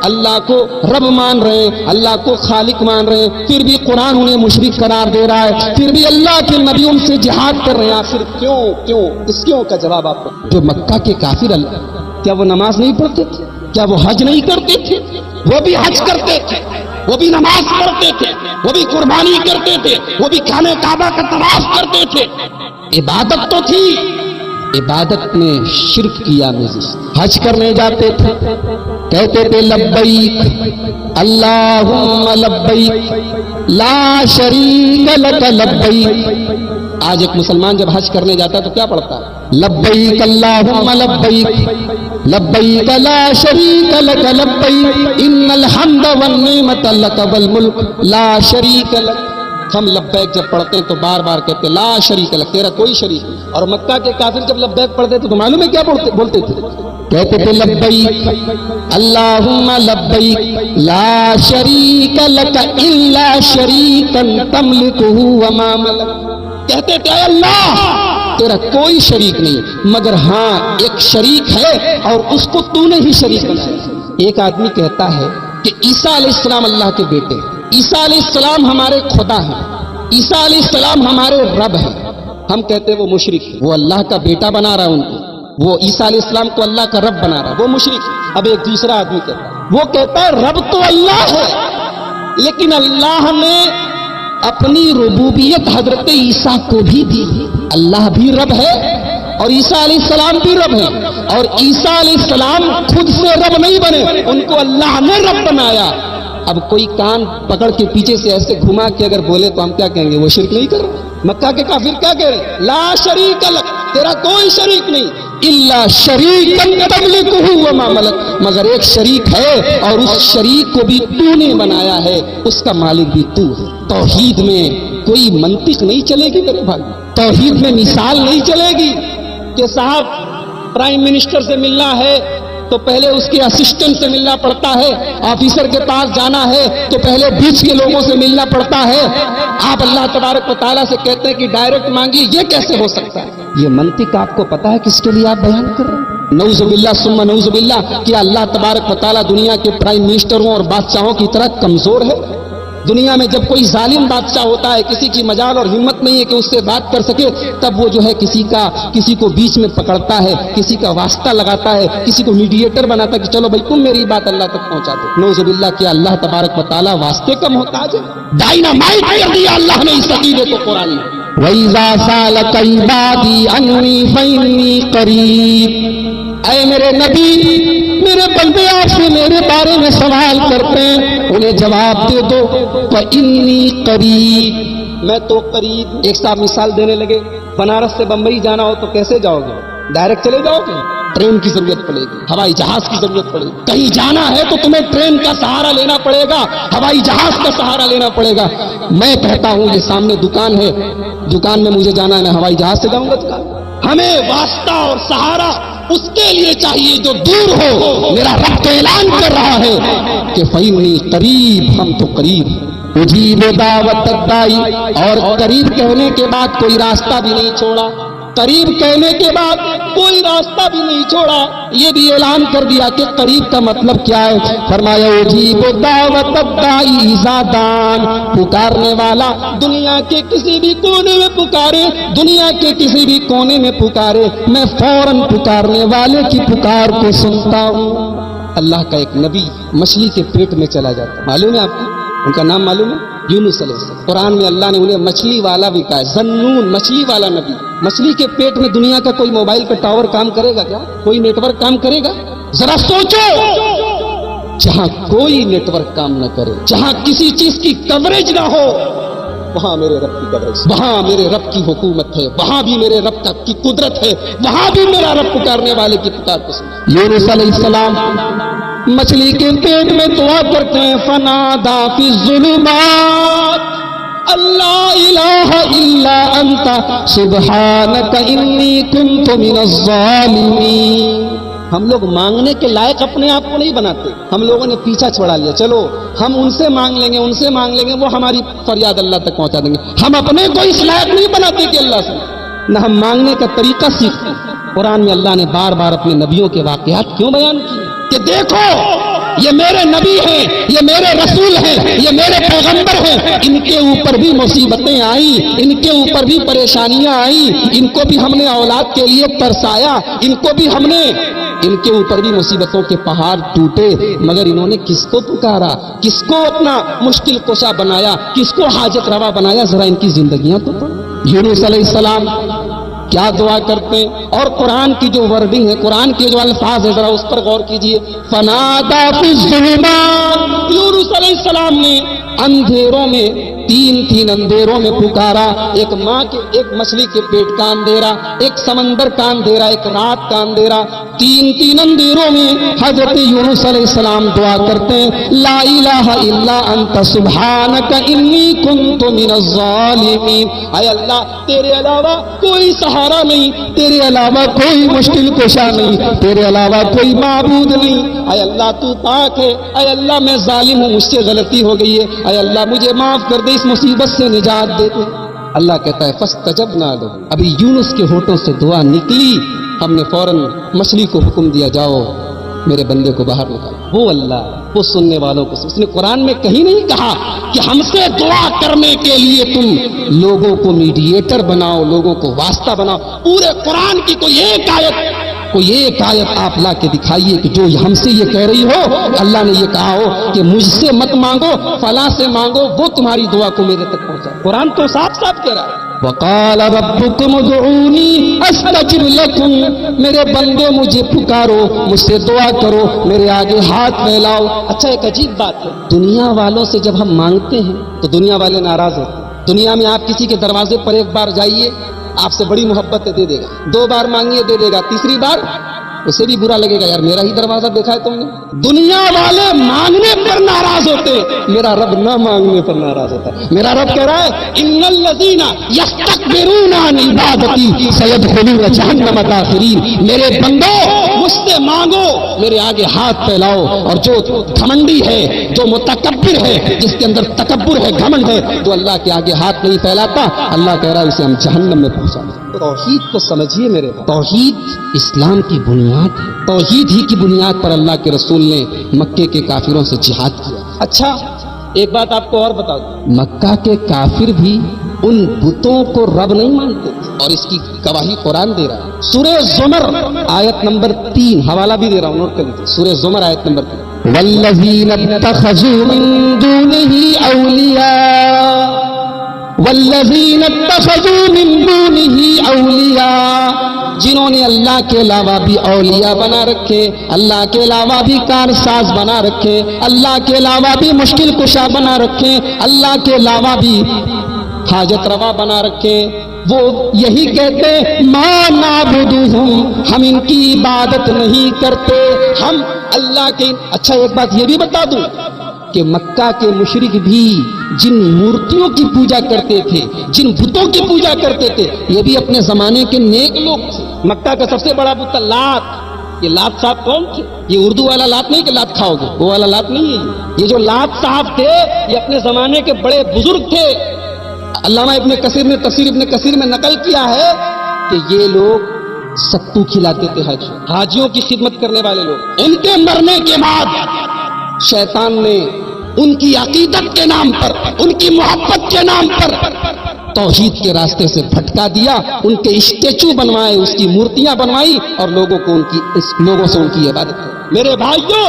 اللہ کو رب مان رہے ہیں، اللہ کو خالق مان رہے ہیں، پھر بھی قرآن انہیں مشرک قرار دے رہا ہے، پھر بھی اللہ کے نبی ان سے جہاد کر رہے ہیں۔ آخر کیوں اس کیوں کا جواب آپ کو، جو مکہ کے کافر اللہ، کیا وہ نماز نہیں پڑھتے تھے؟ کیا وہ حج نہیں کرتے تھے؟ وہ بھی حج کرتے تھے، وہ بھی نماز پڑھتے تھے، وہ بھی قربانی کرتے تھے، وہ بھی خانہ کعبہ کا طواف کرتے تھے، عبادت تو تھی، عبادت میں شرک کیا مزید۔ حج کرنے جاتے تھے، کہتے تھے لبیک اللہم لبیک لا شریک لک لبیک۔ آج ایک مسلمان جب حج کرنے جاتا ہے تو کیا پڑھتا ہے؟ لبیک اللہم لبیک لبیک لا شریک لک لبیک ان الحمد والنعمت لک والملک لا شریک لک۔ ہم لبیک جب پڑھتے ہیں تو بار بار کہتے ہیں لا شریک لک، تیرا کوئی شریک نہیں۔ اور مکہ کے کافر جب لبیک پڑھتے تو معلوم ہے کیا بولتے تھے؟ کہتے تھے لبیک اللہم لبیک لا شریک لک الا شریکا تملکہ وما ملک۔ کہتے تھے اے اللہ تیرا کوئی شریک نہیں مگر ہاں ایک شریک ہے اور اس کو تو نے ہی شریک بنایا۔ ایک آدمی کہتا ہے کہ عیسیٰ علیہ السلام اللہ کے بیٹے، عیسیٰ علیہ السلام ہمارے خدا ہیں، عیسیٰ علیہ السلام ہمارے رب ہیں۔ ہم کہتے ہیں وہ مشرک ہے، وہ اللہ کا بیٹا بنا رہا ہے ان کو، وہ عیسیٰ علیہ السلام کو اللہ کا رب بنا رہا ہے، وہ مشرک ہے۔ اب ایک دوسرا آدمی کہتا ہے، وہ کہتا ہے رب تو اللہ ہے لیکن اللہ نے اپنی ربوبیت حضرت عیسیٰ کو بھی دی، اللہ بھی رب ہے اور عیسیٰ علیہ السلام بھی رب ہے، اور عیسیٰ علیہ السلام خود سے رب نہیں بنے، ان کو اللہ نے رب بنایا۔ اب کوئی کان پکڑ کے پیچھے سے ایسے گھما کے اگر بولے تو ہم کیا کہیں گے؟ وہ شرک نہیں کر رہے۔ مکہ کے کافر کیا کہہ رہے ہیں؟ لا شریک لک، تیرا کوئی شریک نہیں، الا شریکا تملکہ وما ملک، مگر ایک شریک ہے اور اس شریک کو بھی تو نے بنایا ہے، اس کا مالک بھی تو ہے۔ توحید میں کوئی منطق نہیں چلے گی میرے بھائی، توحید میں مثال نہیں چلے گی کہ صاحب پرائم منسٹر سے ملنا ہے تو پہلے اس کے اسسٹنٹ سے ملنا پڑتا ہے، آفیسر کے پاس جانا ہے تو پہلے بیچ کے لوگوں سے ملنا پڑتا ہے۔ آپ اللہ تبارک و تعالیٰ سے کہتے ہیں کہ ڈائریکٹ مانگیے، یہ کیسے ہو سکتا ہے؟ یہ منطق آپ کو پتا ہے کس کے لیے آپ بیان کر رہے ہیں؟ نعوذ باللہ ثم نعوذ باللہ، کہ اللہ تبارک و تعالیٰ دنیا کے پرائم منسٹروں اور بادشاہوں کی طرح کمزور ہے؟ دنیا میں جب کوئی ظالم بادشاہ ہوتا ہے، کسی کی مجال اور ہمت نہیں ہے کہ اس سے بات کر سکے، تب وہ جو ہے کسی کو بیچ میں پکڑتا ہے، کسی کا واسطہ لگاتا ہے، کسی کو میڈیٹر بناتا ہے کہ چلو بھائی تم میری بات اللہ تک پہنچا دو۔ نعوذ باللہ، کہ اللہ تبارک و تعالیٰ واسطے کا محتاج ہے؟ ڈائنامائٹ کر دیا اللہ نے اس عقیدے کو قرآن میں۔ وَإِذَا سَأَلَكَ عِبَادِي عَنِّي فَإِنِّي قَرِيبٌ، اے میرے نبی، میرے بندے آپ سے میرے بارے میں سوال کرتے ہیں، انہیں جواب دے دو، فَإِنِّي قَرِيبٌ، میں تو قریب۔ ایک صاحب مثال دینے لگے، بنارس سے بمبئی جانا ہو تو کیسے جاؤ گے؟ ڈائریکٹ چلے جاؤ گے؟ ٹرین کی ضرورت پڑے گی، ہوائی جہاز کی ضرورت پڑے گی۔ کہیں جانا ہے تو تمہیں ٹرین کا سہارا لینا پڑے گا، ہوائی جہاز کا سہارا لینا پڑے گا۔ میں کہتا ہوں یہ سامنے دکان ہے، دکان میں مجھے جانا ہے، میں ہوائی جہاز سے جاؤں گا دکان؟ ہمیں واسطہ اور سہارا اس کے لیے چاہیے جو دور ہو۔ میرا رب تو اعلان کر رہا ہے کہ فإنی قریب، ہم تو قریب، اجیب دعوت الداعی، اور قریب کہنے کے بعد کوئی راستہ بھی نہیں چھوڑا، قریب کہنے کے بعد کوئی راستہ بھی نہیں چھوڑا، یہ بھی اعلان کر دیا کہ قریب کا مطلب کیا ہے۔ فرمایا اجیب دعوت الداعی اذا دعان، پکارنے والا دنیا کے کسی بھی کونے میں پکارے، دنیا کے کسی بھی کونے میں پکارے، میں فوراً پکارنے والے کی پکار کو سنتا ہوں۔ اللہ کا ایک نبی مچھلی کے پیٹ میں چلا جاتا، معلوم ہے آپ کو ان کا نام؟ معلوم ہے؟ یونس علیہ السلام۔ قرآن میں اللہ نے انہیں مچھلی والا بھی کہا ہے، ذنون، مچھلی والا نبی۔ مچھلی کے پیٹ میں دنیا کا کوئی موبائل کا ٹاور کام کرے گا کیا؟ کوئی نیٹ ورک کام کرے گا؟ ذرا سوچو، جہاں کوئی نیٹ ورک کام نہ کرے، جہاں کسی چیز کی کوریج نہ ہو، وہاں میرے رب کی کوریج، وہاں میرے رب کی حکومت ہے، وہاں بھی میرے رب کی قدرت ہے، وہاں بھی میرا رب پکارنے والے کی پکار کو سنا۔ یونس علیہ السلام مچھلی کے پیٹ میں دعا کرتے ہیں، فنادا فی الظلمات اللہ الہ الا انت سبحانک انی کنت من الظالمین۔ ہم لوگ مانگنے کے لائق اپنے آپ کو نہیں بناتے، ہم لوگوں نے پیچھا چھوڑا لیا، چلو ہم ان سے مانگ لیں گے، ان سے مانگ لیں گے، وہ ہماری فریاد اللہ تک پہنچا دیں گے۔ ہم اپنے کو اس لائق نہیں بناتے کہ اللہ سے، نہ ہم مانگنے کا طریقہ سیکھتے۔ قرآن میں اللہ نے بار بار اپنے نبیوں کے واقعات کیوں بیان کیے کہ دیکھو یہ میرے نبی ہیں، یہ میرے رسول ہیں، یہ میرے پیغمبر ہیں، ان کے اوپر بھی مصیبتیں آئیں، ان کے اوپر بھی پریشانیاں آئیں، ان کو بھی ہم نے اولاد کے لیے ترسایا، ان کو بھی ہم نے، ان کے اوپر بھی مصیبتوں کے پہاڑ ٹوٹے، مگر انہوں نے کس کو پکارا، کس کو اپنا مشکل کشا بنایا، کس کو حاجت روا بنایا؟ ذرا ان کی زندگیاں تو پڑھو۔ یونس علیہ السلام کیا دعا کرتے ہیں، اور قرآن کی جو ورڈنگ ہے، قرآن کے جو الفاظ ہے، ذرا اس پر غور کیجئے۔ فنادا فی الظلمات، یونس علیہ السلام نے اندھیروں میں، تین اندھیروں میں پکارا، ایک ماں کے، ایک مچھلی کے پیٹ کا اندھیرا، ایک سمندر کا اندھیرا، ایک رات کا اندھیرا، تین اندھیروں میں حضرت یونس علیہ السلام دعا کرتے ہیں، لا الہ الا انت سبحانک انی کنت من الظالمین۔ اے اللہ تیرے علاوہ کوئی سہارا نہیں، تیرے علاوہ کوئی مشکل کشا نہیں، تیرے علاوہ کوئی معبود نہیں، اے اللہ تو پاک ہے، اے اللہ میں ظالم ہوں، مجھ سے غلطی ہو گئی ہے، اے اللہ مجھے معاف کر دے، اس مصیبت سے نجات دے دے۔ اللہ کہتا ہے فاستجبنا لہ، ابھی یونس کے ہونٹوں سے دعا نکلی، ہم نے فوراً مچھلی کو حکم دیا، جاؤ میرے بندے کو باہر نکال۔ وہ اللہ وہ سننے والوں کو، اس نے قرآن میں کہیں نہیں کہا کہ ہم سے دعا کرنے کے لیے تم لوگوں کو میڈیٹر بناؤ، لوگوں کو واسطہ بناؤ۔ پورے قرآن کی کوئی ایک آیت آپ لا کے دکھائیے کہ جو ہم سے یہ کہہ رہی ہو، اللہ نے یہ کہا ہو کہ مجھ سے مت مانگو، فلاں سے مانگو، وہ تمہاری دعا کو میرے تک پہنچائے۔ قرآن تو صاف صاف کہہ رہا ہے، وقال ربکم ادعونی استجب لکم، میرے بندے مجھے پکارو، مجھ سے دعا کرو، میرے آگے ہاتھ پھیلاؤ۔ اچھا ایک عجیب بات ہے، دنیا والوں سے جب ہم مانگتے ہیں تو دنیا والے ناراض ہوتے ہیں۔ دنیا میں آپ کسی کے دروازے پر ایک بار جائیے، آپ سے بڑی محبت ہے، دے دے گا، دو بار مانگیے دے دے گا، تیسری بار اسے بھی برا لگے گا، یار میرا ہی دروازہ دیکھا ہے تم نے۔ دنیا والے مانگنے پر ناراض ہوتے، میرا رب نہ مانگنے پر ناراض ہوتا ہے۔ میرا رب کہہ رہا ہے ان الذین یستکبرون عن عبادتی سیدخلون جہنم داخرین، میرے بندو مجھ سے مانگو، میرے آگے ہاتھ پھیلاؤ، اور جو گھمنڈی ہے، جو متکبر ہے، جس کے اندر تکبر ہے، گھمنڈ ہے، جو اللہ کے آگے ہاتھ نہیں پھیلاتا، اللہ کہہ رہا ہے اسے ہم جہنم میں پہنچا دیں۔ توحید کو سمجھیے میرے، توحید اسلام کی بنیاد بنیاد ہے. توحید ہی کی بنیاد پر اللہ کے رسول نے مکے کے کافروں سے جہاد کیا. اچھا ایک بات آپ کو اور بتا دوں، مکہ کے کافر بھی ان بتوں کو رب نہیں مانتے اور اس کی گواہی قرآن دے رہا ہے. سورہ زمر آیت نمبر 3، حوالہ بھی دے رہا ہوں، نوٹ کر لیجیے. سورہ زمر آیت نمبر 3، والذین اتخذوا من دونه اولیاء والذین اتخذوا من دونه اولیاء، جنہوں نے اللہ کے علاوہ بھی اولیاء بنا رکھے، اللہ کے علاوہ بھی کارساز بنا رکھے، اللہ کے علاوہ بھی مشکل کشا بنا رکھے، اللہ کے علاوہ بھی حاجت روا بنا رکھے، وہ یہی کہتے ما نعبدہم، ہم ان کی عبادت نہیں کرتے، ہم اللہ کے. اچھا ایک بات یہ بھی بتا دوں کہ مکہ کے مشرک بھی جن مورتیوں کی پوجا کرتے تھے، جن بتوں کی پوجا کرتے تھے، یہ بھی اپنے زمانے کے نیک لوگ تھے. مکہ کا سب سے بڑا بت لات. یہ لات صاحب کون تھے؟ یہ اردو والا لات نہیں کہ لات کھاؤ گے، وہ والا لات نہیں ہے. یہ جو لات صاحب تھے یہ اپنے زمانے کے بڑے بزرگ تھے. علامہ ابن کثیر نے تفسیر ابن کثیر میں نقل کیا ہے کہ یہ لوگ ستو کھلاتے تھے حاجیوں کی خدمت کرنے والے لوگ. ان کے مرنے کے بعد شیطان نے ان کی عقیدت کے نام پر، ان کی محبت کے نام پر توحید کے راستے سے بھٹکا دیا. ان کے اسٹیچو بنوائے، اس کی مورتیاں بنوائی اور لوگوں سے ان کی عبادت کی. میرے بھائیوں،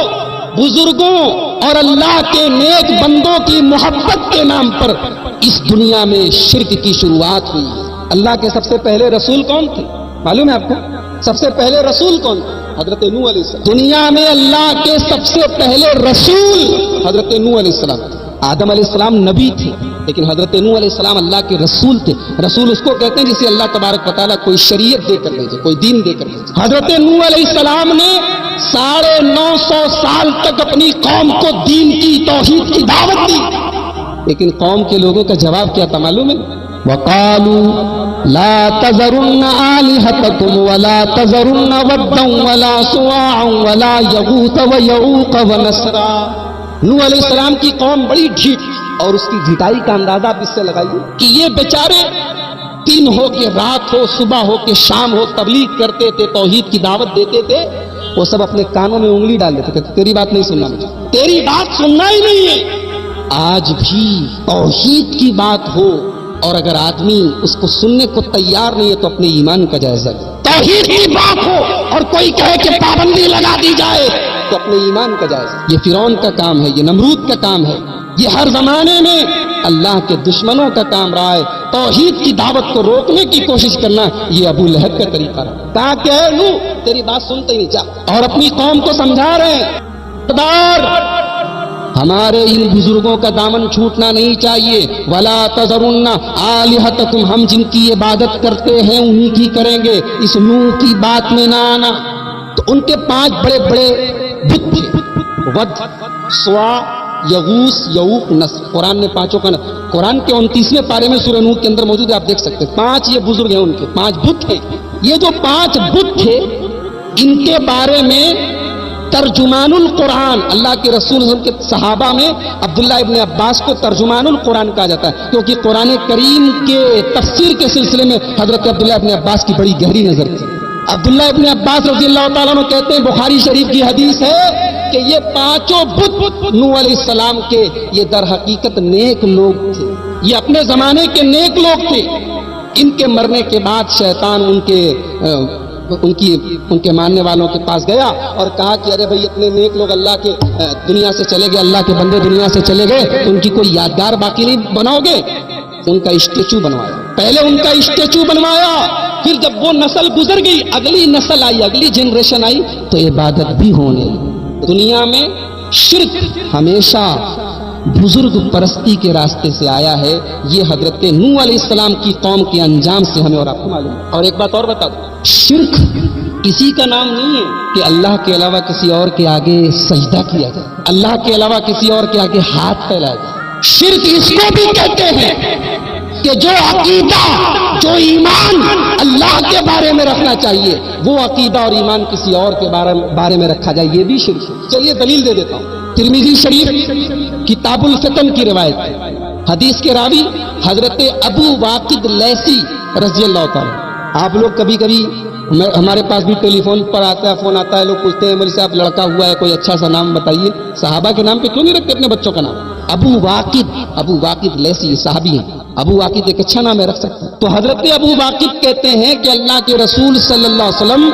بزرگوں اور اللہ کے نیک بندوں کی محبت کے نام پر اس دنیا میں شرک کی شروعات ہوئی. اللہ کے سب سے پہلے رسول کون تھے معلوم ہے آپ کو؟ سب سے پہلے رسول کون تھے؟ حضرت نوح علیہ السلام. دنیا میں اللہ کے سب سے پہلے رسول حضرت نوح علیہ السلام. آدم علیہ السلام نبی تھے لیکن حضرت نوح علیہ السلام اللہ کے رسول تھے. رسول اس کو کہتے ہیں جسے اللہ تبارک و تعالیٰ کوئی شریعت دے کر بھیجے، کوئی دین دے کر بھیجے. حضرت نوح علیہ السلام نے 950 سال تک اپنی قوم کو دین کی، توحید کی دعوت دی، لیکن قوم کے لوگوں کا جواب کیا تھا معلوم ہے؟ وَقَالُوا لَا تَذَرُنَّ آلِهَتَكُمْ وَلَا تَذَرُنَّ وَدًّا وَلَا سُوَاعًا وَلَا يَغُوثَ وَيَعُوقَ وَنَسْرًا. نوح علیہ السلام کی قوم بڑی ڈھیٹ، اور اس کی ڈھٹائی کا اندازہ آپ اس سے لگائیے کہ یہ بیچارے دن ہو کہ رات ہو، صبح ہو کہ شام ہو تبلیغ کرتے تھے، توحید کی دعوت دیتے تھے. وہ سب اپنے کانوں میں انگلی ڈال دیتے تھے، تیری بات نہیں سننا، مجھے تیری بات سننا ہی نہیں ہے. آج بھی توحید کی بات ہو اور اگر آدمی اس کو سننے کو تیار نہیں ہے تو اپنے ایمان کا جائزہ لے. توحید کی بات ہو اور کوئی کہے کہ پابندی لگا دی جائے تو اپنے ایمان کا جائزہ. یہ فرعون کا کام ہے، یہ نمرود کا کام ہے، یہ ہر زمانے میں اللہ کے دشمنوں کا کام رہا ہے. توحید کی دعوت کو روکنے کی کوشش کرنا یہ ابو لہب کا طریقہ رہا. کہا کہ اے نوح تیری بات سنتے نہیں، جا. اور اپنی قوم کو سمجھا رہے ہیں ہمارے ان بزرگوں کا دامن چھوٹنا نہیں چاہیے. وَلَا تَذَرُنَّ آلِهَتَكُمْ، ہم جن کی عبادت کرتے ہیں انہی کی کریں گے، اس نوح کی بات میں نہ آنا. تو ان کے 5 بڑے بڑے بت تھے، ود، سوا، یغوث، یعوق، نسر. قرآن نے 5 کا قرآن کے 29ویں پارے میں سورہ نوح کے اندر موجود ہے، آپ دیکھ سکتے ہیں. 5 یہ بزرگ ہیں، ان کے 5 بت ہیں. یہ جو 5 بت تھے ان کے بارے میں ترجمان القرآن، اللہ کے رسول کے صحابہ میں عبداللہ ابن عباس کو ترجمان القرآن کہا جاتا ہے، کیونکہ قرآن کریم کے تفسیر کے سلسلے میں حضرت عبداللہ ابن عباس کی بڑی گہری نظر تھی. عبداللہ ابن عباس رضی اللہ تعالیٰ عنہ کہتے ہیں، بخاری شریف کی حدیث ہے کہ یہ 5 بت نوح علیہ السلام کے یہ در حقیقت نیک لوگ تھے، یہ اپنے زمانے کے نیک لوگ تھے. ان کے مرنے کے بعد شیطان ان کے ماننے والوں کے پاس گیا اور کہا کہ ارے بھائی اتنے نیک لوگ اللہ کے دنیا سے چلے گئے، اللہ کے بندے دنیا سے چلے گئے تو ان کی کوئی یادگار باقی نہیں بناؤ گے؟ ان کا اسٹیچو بنوایا. پہلے ان کا اسٹیچو بنوایا، پھر جب وہ نسل گزر گئی، اگلی نسل آئی، اگلی جنریشن آئی تو عبادت بھی ہونے. دنیا میں شرک ہمیشہ بزرگ پرستی کے راستے سے آیا ہے. یہ حضرت نوح علیہ السلام کی قوم کے انجام سے ہمیں اور آپ کو معلوم ہے. اور ایک بات اور بتا دوں، شرک کسی کا نام نہیں ہے کہ اللہ کے علاوہ کسی اور کے آگے سجدہ کیا جائے، اللہ کے علاوہ کسی اور کے آگے ہاتھ پھیلایا جائے. شرک اس کو بھی کہتے ہیں کہ جو عقیدہ، جو ایمان اللہ کے بارے میں رکھنا چاہیے وہ عقیدہ اور ایمان کسی اور کے بارے میں رکھا جائے، یہ بھی شرک ہے. چلیے دلیل دے دیتا ہوں. ترمذی شریف کتاب الفتن کی روایت ہے. حدیث کے راوی حضرت ابو واقد لیثی رضی اللہ تعالیٰ. آپ لوگ کبھی کبھی ہمارے پاس بھی ٹیلی فون پر آتا ہے، فون آتا ہے، لوگ پوچھتے ہیں مولوی صاحب لڑکا ہوا ہے کوئی اچھا سا نام بتائیے. صحابہ کے نام پہ کیوں نہیں رکھتے اپنے بچوں کا نام؟ ابو واقد لیسی صحابی ہیں، ابو واقد ایک اچھا نام ہے، رکھ سکتے ہیں. تو حضرت ابو واقد کہتے ہیں کہ اللہ کے رسول صلی اللہ علیہ وسلم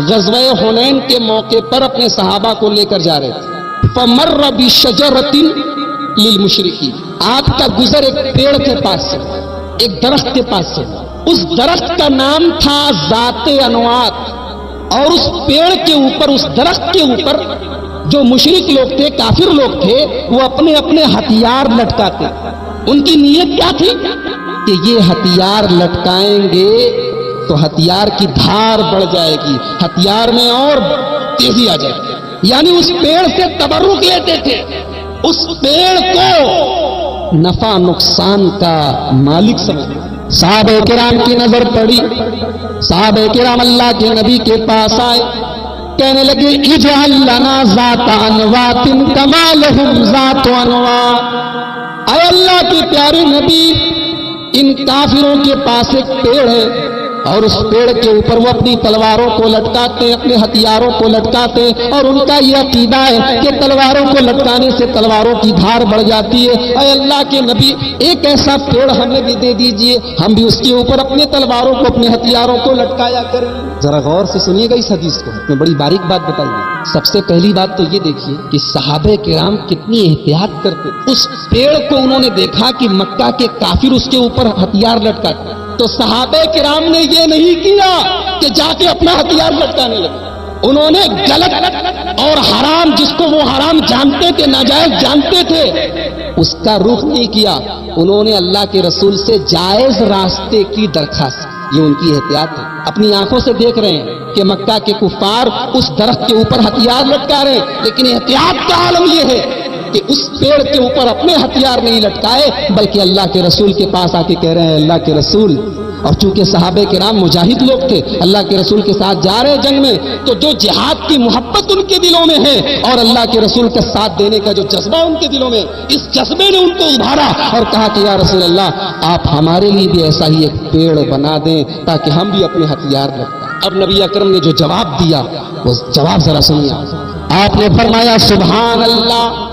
غزوہ حنین کے موقع پر اپنے صحابہ کو لے کر جا رہے تھے. فمر بشجرۃ للمشرکین، آپ کا گزر ایک پیڑ کے پاس سے، ایک درخت کے پاس سے. اس درخت کا نام تھا ذات انوات، اور اس پیڑ کے اوپر، اس درخت کے اوپر جو مشرک لوگ تھے، کافر لوگ تھے، وہ اپنے اپنے ہتھیار لٹکاتے. ان کی نیت کیا تھی کہ یہ ہتھیار لٹکائیں گے تو ہتھیار کی دھار بڑھ جائے گی، ہتھیار میں اور تیزی آ جائے گی. یعنی اس پیڑ سے تبرک لیتے تھے، اس پیڑ کو نفع نقصان کا مالک سمجھتے. صحابہ کرام کی نظر پڑی، صحابہ کرام اللہ کے نبی کے پاس آئے، کہنے لگے اجعل لنا ذات انوات کما لهم ذات انوات. اے اللہ کے پیارے نبی، ان کافروں کے پاس ایک پیڑ ہے اور اس پیڑ کے اوپر وہ اپنی تلواروں کو لٹکاتے، اپنے ہتھیاروں کو لٹکاتے، اور ان کا یہ عقیدہ ہے کہ تلواروں کو لٹکانے سے تلواروں کی دھار بڑھ جاتی ہے. اے اللہ کے نبی، ایک ایسا پیڑ ہمیں بھی دے دیجئے، ہم بھی اس کے اوپر اپنے تلواروں کو، اپنے ہتھیاروں کو لٹکایا کریں. ذرا غور سے سنیے گا اس حدیث کو، میں بڑی باریک بات بتائیے. سب سے پہلی بات تو یہ دیکھیے کہ صحابہ کرام کتنی احتیاط کرتے. اس پیڑ کو انہوں نے دیکھا کہ مکہ کے کافر اس کے اوپر ہتھیار لٹکاتے، تو صحابہ کرام نے یہ نہیں کیا کہ جا کے اپنا ہتھیار لٹکانے لگے. انہوں نے غلط اور حرام، جس کو وہ حرام جانتے تھے، ناجائز جانتے تھے، اس کا رخ نہیں کیا. انہوں نے اللہ کے رسول سے جائز راستے کی درخواست. یہ ان کی احتیاط ہے. اپنی آنکھوں سے دیکھ رہے ہیں کہ مکہ کے کفار اس درخت کے اوپر ہتھیار لٹکا رہے ہیں، لیکن احتیاط کا عالم یہ ہے کہ اس پیڑ کے اوپر اپنے ہتھیار نہیں لٹکائے، بلکہ اللہ کے رسول کے پاس آ کے کہہ رہے ہیں اللہ کے رسول. اور چونکہ صحابہ کرام مجاہد لوگ تھے، اللہ کے رسول کے ساتھ جا رہے جنگ میں، تو جو جہاد کی محبت ان کے دلوں میں ہے اور اللہ کے رسول کا ساتھ دینے کا جو جذبہ ان کے دلوں میں، اس جذبے نے ان کو ابھارا اور کہا کہ یا رسول اللہ، آپ ہمارے لیے بھی ایسا ہی ایک پیڑ بنا دیں تاکہ ہم بھی اپنے ہتھیار لٹکائیں. اب نبی اکرم نے جو جواب دیا، وہ جواب ذرا سنیے. آپ نے فرمایا سبحان اللہ.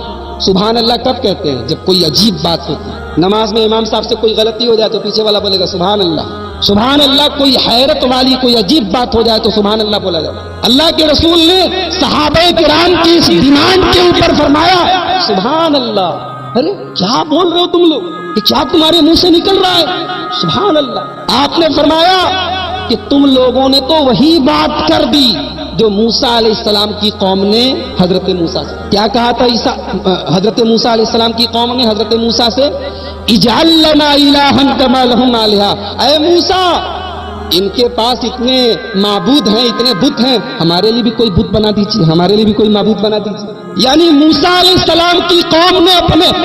سبحان اللہ کب کہتے ہیں؟ جب کوئی عجیب بات ہوتی ہے. نماز میں امام صاحب سے کوئی غلطی ہو جائے تو پیچھے والا بولے گا سبحان اللہ. سبحان اللہ. کوئی حیرت والی کوئی عجیب بات ہو جائے تو سبحان اللہ بولا جائے. اللہ کے رسول نے صحابہ کرام کی اس ڈیمانڈ کے اوپر فرمایا سبحان اللہ. ارے کیا بول رہے ہو تم لوگ؟ کہ کیا تمہارے منہ سے نکل رہا ہے سبحان اللہ؟ آپ نے فرمایا کہ تم لوگوں نے تو وہی بات کر دی جو موسیٰ علیہ السلام کی قوم نے حضرت موسیٰ سے کیا کہا تھا. حضرت موسیٰ علیہ السلام کی قوم نے حضرت موسیٰ سے اجعل لنا الہا کما لہم آلہہ. اے موسیٰ، ان کے پاس اتنے معبود ہیں، اتنے بت ہیں، ہمارے لیے بھی کوئی بت بنا دیجیے، ہمارے لیے بھی کوئی معبود بنا دیجیے. یعنی موسیٰ علیہ السلام کی قوم نے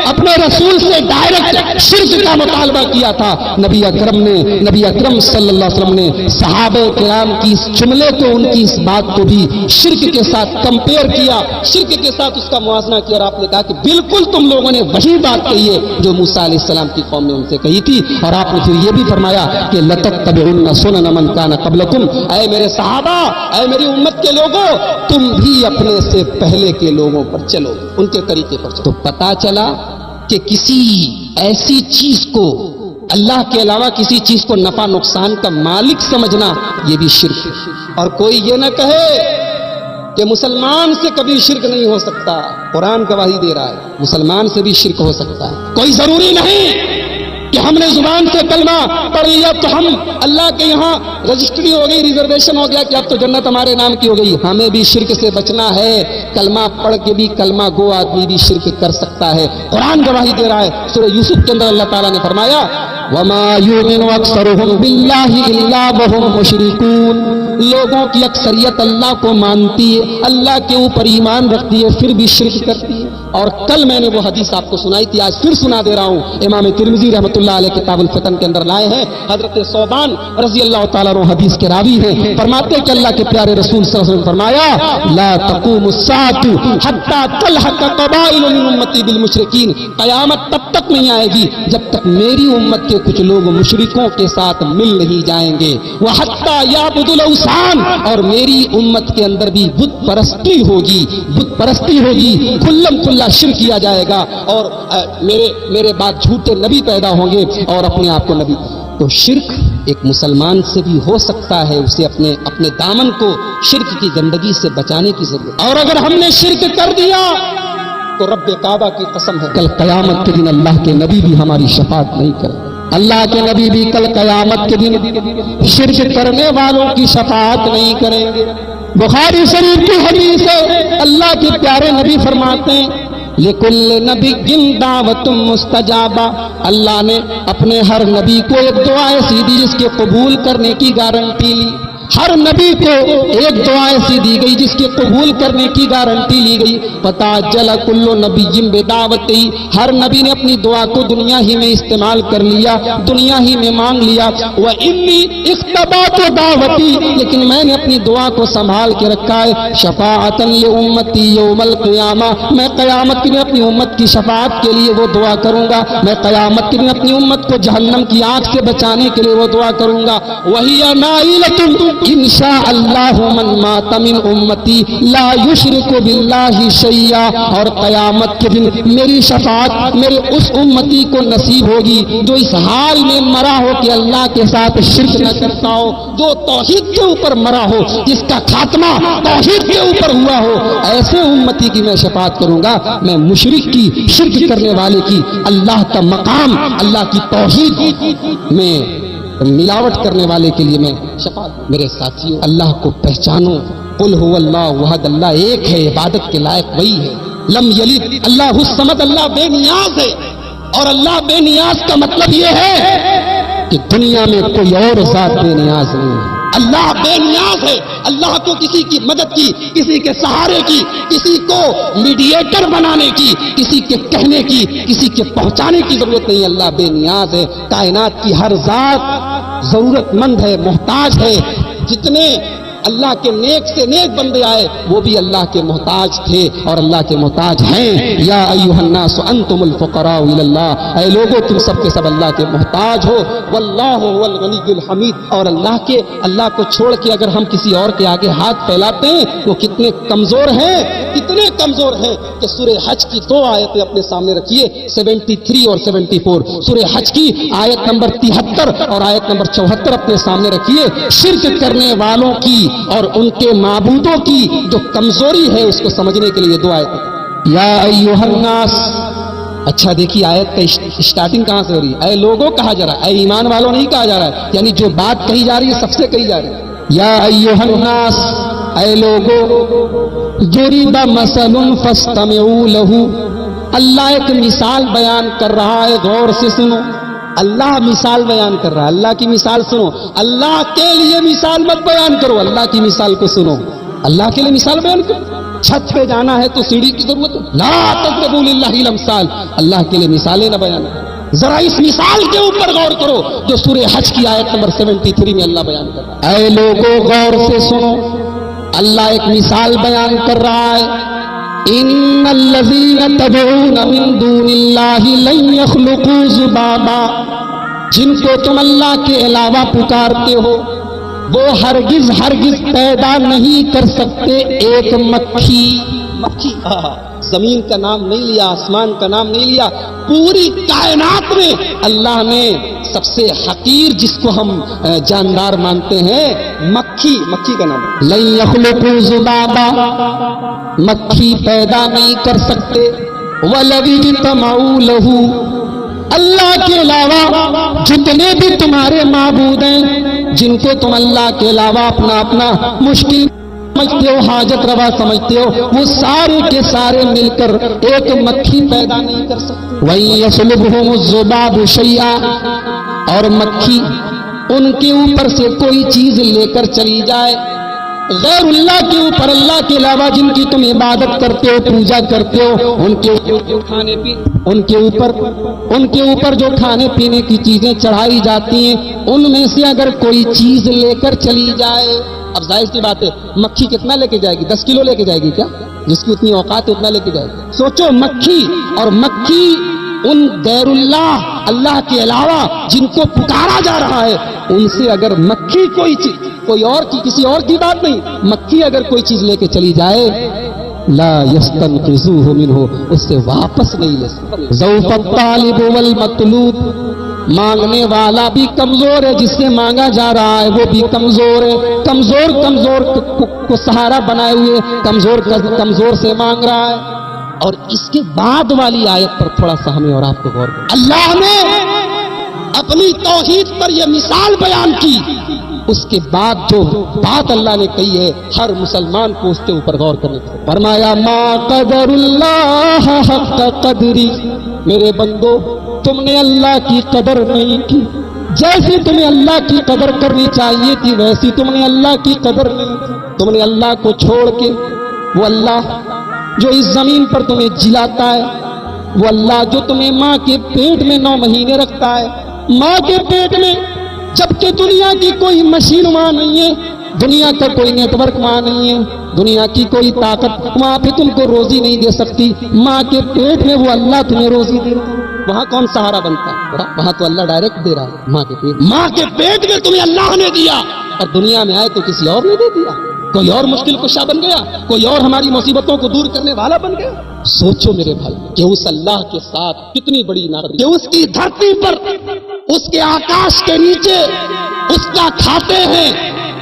اپنے رسول سے ڈائریکٹ شرک کا مطالبہ کیا تھا. نبی اکرم صلی اللہ علیہ وسلم نے صحابہ کرام کی اس جملے کو، ان کی اس بات کو بھی شرک کے ساتھ کمپیئر کیا، شرک کے ساتھ اس کا موازنہ کیا، اور آپ نے کہا کہ بالکل تم لوگوں نے وہی بات کہی ہے جو موسیٰ علیہ السلام کی قوم نے ان سے کہی تھی. اور آپ نے پھر یہ بھی فرمایا کہ لَتَتَّبِعُنَّ سُنَنَ مَنْ كَانَ قَبْلَكُمْ. اے میرے صحابہ، اے میری امت کے لوگوں، تم بھی اپنے سے پہلے کے لوگوں پر چلو، ان کے طریقے پر چلو. تو پتا چلا کہ کسی ایسی چیز کو، اللہ کے علاوہ کسی چیز کو نفع نقصان کا مالک سمجھنا، یہ بھی شرک ہے. اور کوئی یہ نہ کہے کہ مسلمان سے کبھی شرک نہیں ہو سکتا. قرآن گواہی دے رہا ہے مسلمان سے بھی شرک ہو سکتا ہے. کوئی ضروری نہیں کہ ہم نے زبان سے کلمہ پڑھ لیا تو ہم اللہ کے یہاں رجسٹری ہو گئی، ریزرویشن ہو گیا کہ اب تو جنت ہمارے نام کی ہو گئی. ہمیں بھی شرک سے بچنا ہے. کلمہ پڑھ کے بھی کلمہ گو آدمی بھی شرک کر سکتا ہے. قرآن گواہی دے رہا ہے. سورہ یوسف کے اندر اللہ تعالیٰ نے فرمایا وَمَا يُؤْمِنُ أَكْثَرُهُم بِاللَّهِ إِلَّا وَهُمْ مُشْرِكُونَ. لوگوں کی اکثریت اللہ کو مانتی ہے، اللہ کے اوپر ایمان رکھتی ہے، پھر بھی شرک کرتی ہے. اور کل میں نے وہ حدیث آپ کو سنائی تھی، آج پھر سنا دے رہا ہوں. امام ترمذی رحمۃ اللہ علیہ کتاب الفتن کے اندر لائے ہیں. حضرت ثوبان رضی اللہ تعالیٰ عنہ حدیث کے راوی ہیں. فرماتے کہ اللہ کے پیارے رسول صلی اللہ علیہ وسلم فرمایا لا تقوم الساعة حتى تلحق قبائل من امتی بالمشرکین. قیامت تب تک نہیں آئے گی جب تک میری امت کے کچھ لوگ مشرکوں کے ساتھ مل نہیں جائیں گے. وَحَتَّى يَعْبُدُوا الْأَوْثَانَ، اور میری امت کے اندر بھی بت پرستی ہوگی، بت پرستی ہوگی، کھلم کھلا شرک کیا جائے گا، اور میرے بعد جھوٹے نبی پیدا ہوں گے اور اپنے آپ کو نبی. تو شرک ایک مسلمان سے بھی ہو سکتا ہے، اسے اپنے دامن کو شرک کی گندگی سے بچانے کی ضرورت. اور اگر ہم نے شرک کر دیا تو رب کعبہ کی قسم ہے کل قیامت کے دن اللہ کے نبی بھی ہماری شفاعت نہیں کریں گے. اللہ کے نبی بھی کل قیامت کے دن شرک کرنے والوں کی شفاعت نہیں کریں گے. بخاری شریف کی حدیث ہے، اللہ کے پیارے نبی فرماتے ہیں لِكُلِّ نَبِيٍّ دَعْوَةٌ مُسْتَجَابَةٌ، اللہ نے اپنے ہر نبی کو ایک دعا ایسی دی جس کے قبول کرنے کی گارنٹی لی. ہر نبی کو ایک دعا ایسی دی گئی جس کے قبول کرنے کی گارنٹی لی گئی. فَتَعَجَّلَ كُلُّ نَبِيٍّ بِدَعْوَتِهِ، ہر نبی نے اپنی دعا کو دنیا ہی میں استعمال کر لیا، دنیا ہی میں مانگ لیا. وَإِنِّي اخْتَبَأْتُ دَعْوَتِي، لیکن میں نے اپنی دعا کو سنبھال کے رکھا ہے. شَفَاعَةً لِأُمَّتِي يَوْمَ الْقِيَامَةِ، میں قیامت کے دن اپنی امت کی شفاعت کے لیے وہ دعا کروں گا. میں قیامت کے دن اپنی امت کو جہنم کی آگ سے بچانے کے لیے وہ دعا کروں گا. وَهِيَ نَائِلَةٌ انشاء اللہ من مات من امتی لا یشرک باللہ شیئا، اور قیامت کے دن میری شفاعت میرے اس امتی کو نصیب ہوگی جو اس حال میں مرا ہو کہ اللہ کے ساتھ شرک نہ کرتا ہو، جو توحید کے اوپر مرا ہو، جس کا خاتمہ توحید کے اوپر ہوا ہو. ایسے امتی کی میں شفاعت کروں گا. میں مشرک کی، شرک کرنے والے کی، اللہ کا مقام، اللہ کی توحید میں ملاوٹ کرنے والے کے لیے میں شفاعت. میرے ساتھیوں، اللہ کو پہچانو. قل هو اللہ احد، اللہ ایک ہے، عبادت کے لائق وہی ہے. لم یلد، اللہ الصمد، اللہ بے نیاز ہے. اور اللہ بے نیاز کا مطلب یہ ہے کہ دنیا میں کوئی اور ذات بے نیاز نہیں ہے. اللہ بے نیاز ہے. اللہ کو کسی کی مدد کی، کسی کے سہارے کی، کسی کو میڈییٹر بنانے کی، کسی کے کہنے کی، کسی کے پہنچانے کی ضرورت نہیں. اللہ بے نیاز ہے. کائنات کی ہر ذات ضرورت مند ہے، محتاج ہے. جتنے اللہ کے نیک سے نیک بندے آئے وہ بھی اللہ کے محتاج تھے اور اللہ کے محتاج ہیں. یا ایھا الناس انتم الفقراء الی اللہ، اے لوگو تم سب کے سب اللہ کے محتاج ہو. واللہ هو الغنی الحمید، اور اللہ کو چھوڑ کے اگر ہم کسی اور کے آگے ہاتھ پھیلاتے ہیں وہ کتنے کمزور ہیں، کتنے کمزور ہیں کہ سورہ حج کی 2 آیتیں اپنے سامنے رکھیے، 73 اور 74. سورہ حج کی آیت نمبر 73 اور آیت نمبر 74 اپنے سامنے رکھیے. شرک کرنے والوں کی اور ان کے معبودوں کی جو کمزوری ہے اس کو سمجھنے کے لیے 2 آیتیں. یا ایھا الناس، اچھا دیکھیے آیت کا اسٹارٹنگ کہاں سے ہو رہی ہے؟ اے لوگوں کہا جا رہا ہے، اے ایمان والوں نہیں کہا جا رہا ہے. یعنی جو بات کہی جا رہی ہے سب سے کہی جا رہی ہے. یا ایھا الناس، اے لوگوں، ضرب مثل فاستمعوا لہ، اللہ ایک مثال بیان کر رہا ہے، غور سے سنو. اللہ مثال بیان کر رہا ہے، اللہ کی مثال سنو. اللہ کے لیے مثال مت بیان کرو، اللہ کی مثال کو سنو. اللہ کے لیے مثال بیان کرو. چھت پہ جانا ہے تو سیڑھی کی ضرورت ہے. لا تضربوا للہ الامثال، اللہ کے لیے مثالیں نہ بیان کرو. ذرا اس مثال کے اوپر غور کرو جو سورہ حج کی آیت نمبر 73 میں اللہ بیان کر رہا ہے. اے لوگوں غور سے سنو، اللہ ایک مثال بیان کر رہا ہے. ان الذین تدعون من دون اللہ لن یخلقوا ذبابا، جن کو تم اللہ کے علاوہ پکارتے ہو وہ ہرگز پیدا نہیں کر سکتے ایک مکھی. زمین کا نام نہیں لیا، آسمان کا نام نہیں لیا، پوری کائنات میں اللہ نے سب سے حقیر جس کو ہم جاندار مانتے ہیں مکھی کا نام. لن یخلقوا ذبابا، مکھی پیدا نہیں کر سکتے. وَلَوِ اجْتَمَعُوا لَهُ، اللہ کے علاوہ جتنے بھی تمہارے معبود ہیں جن کو تم اللہ کے علاوہ اپنا مشکل سمجھتے ہو، حاجت روا سمجھتے ہو، وہ سارے کے سارے مل کر ایک مکھی پیدا نہیں کر سکتے. وَيَسْلُبْهُمُ الذُّبَابُ شَيْئًا، اور مکھی ان کے اوپر سے کوئی چیز لے کر چلی جائے غیر اللہ کے اوپر، اللہ کے علاوہ جن کی تم عبادت کرتے ہو، پوجا کرتے ہو، ان کے اوپر جو کھانے پینے کی چیزیں چڑھائی جاتی ہیں ان میں سے اگر کوئی چیز لے کر چلی جائے. اب ظاہر سی بات ہے مکھی کتنا لے کے جائے گی؟ 10 کلو لے کے جائے گی کیا؟ جس کی اتنی اوقات ہے اتنا لے کے جائے گی. سوچو مکھی، اور مکھی ان غیر اللہ اللہ کے علاوہ جن کو پکارا جا رہا ہے ان سے اگر مکھی کوئی چیز، کوئی اور کی کسی اور کی بات نہیں، مکھی اگر کوئی چیز لے کے چلی جائے لا یستنقذوہ منہ، اس سے واپس نہیں لے سکتے۔ ضعف الطالب والمطلوب، مانگنے والا بھی کمزور ہے، جس سے مانگا جا رہا ہے وہ بھی کمزور ہے، کمزور کو سہارا بنائے ہوئے کمزور سے مانگ رہا ہے۔ اور اس کے بعد والی آیت پر تھوڑا سا ہمیں اور آپ کو غور کرنا، اللہ نے اپنی توحید پر یہ مثال بیان کی، اس کے بعد جو بات اللہ نے کہی ہے ہر مسلمان کو اس کے اوپر غور کرنے کی، فرمایا ما قدر اللہ حق قدری، میرے بندو تم نے اللہ کی قدر نہیں کی، جیسی تمہیں اللہ کی قدر کرنی چاہیے تھی ویسی تم نے اللہ کی قدر نہیں کی۔ تم نے اللہ کو چھوڑ کے، وہ اللہ جو اس زمین پر تمہیں جلاتا ہے، وہ اللہ جو تمہیں ماں کے پیٹ میں 9 مہینے رکھتا ہے، ماں کے پیٹ میں، جبکہ دنیا کی کوئی مشین وہاں نہیں ہے، دنیا کا کوئی نیٹ ورک وہاں نہیں ہے، دنیا کی کوئی طاقت وہاں پہ تم کو روزی نہیں دے سکتی، ماں کے پیٹ میں وہ اللہ تمہیں روزی دے، وہاں کون سہارا بنتا ہے؟ وہاں تو اللہ ڈائریکٹ دے رہا ہے، ماں کے پیٹ میں تمہیں اللہ نے دیا، اور دنیا میں آئے تو کسی اور نے دے دیا، کوئی اور مشکل کشا بن گیا، کوئی اور ہماری مصیبتوں کو دور کرنے والا بن گیا۔ سوچو میرے بھائی کہ اس اللہ کے ساتھ کتنی بڑی نعمت، کہ اس کی دھرتی پر، اس کے آکاش کے نیچے اس کا کھاتے ہیں،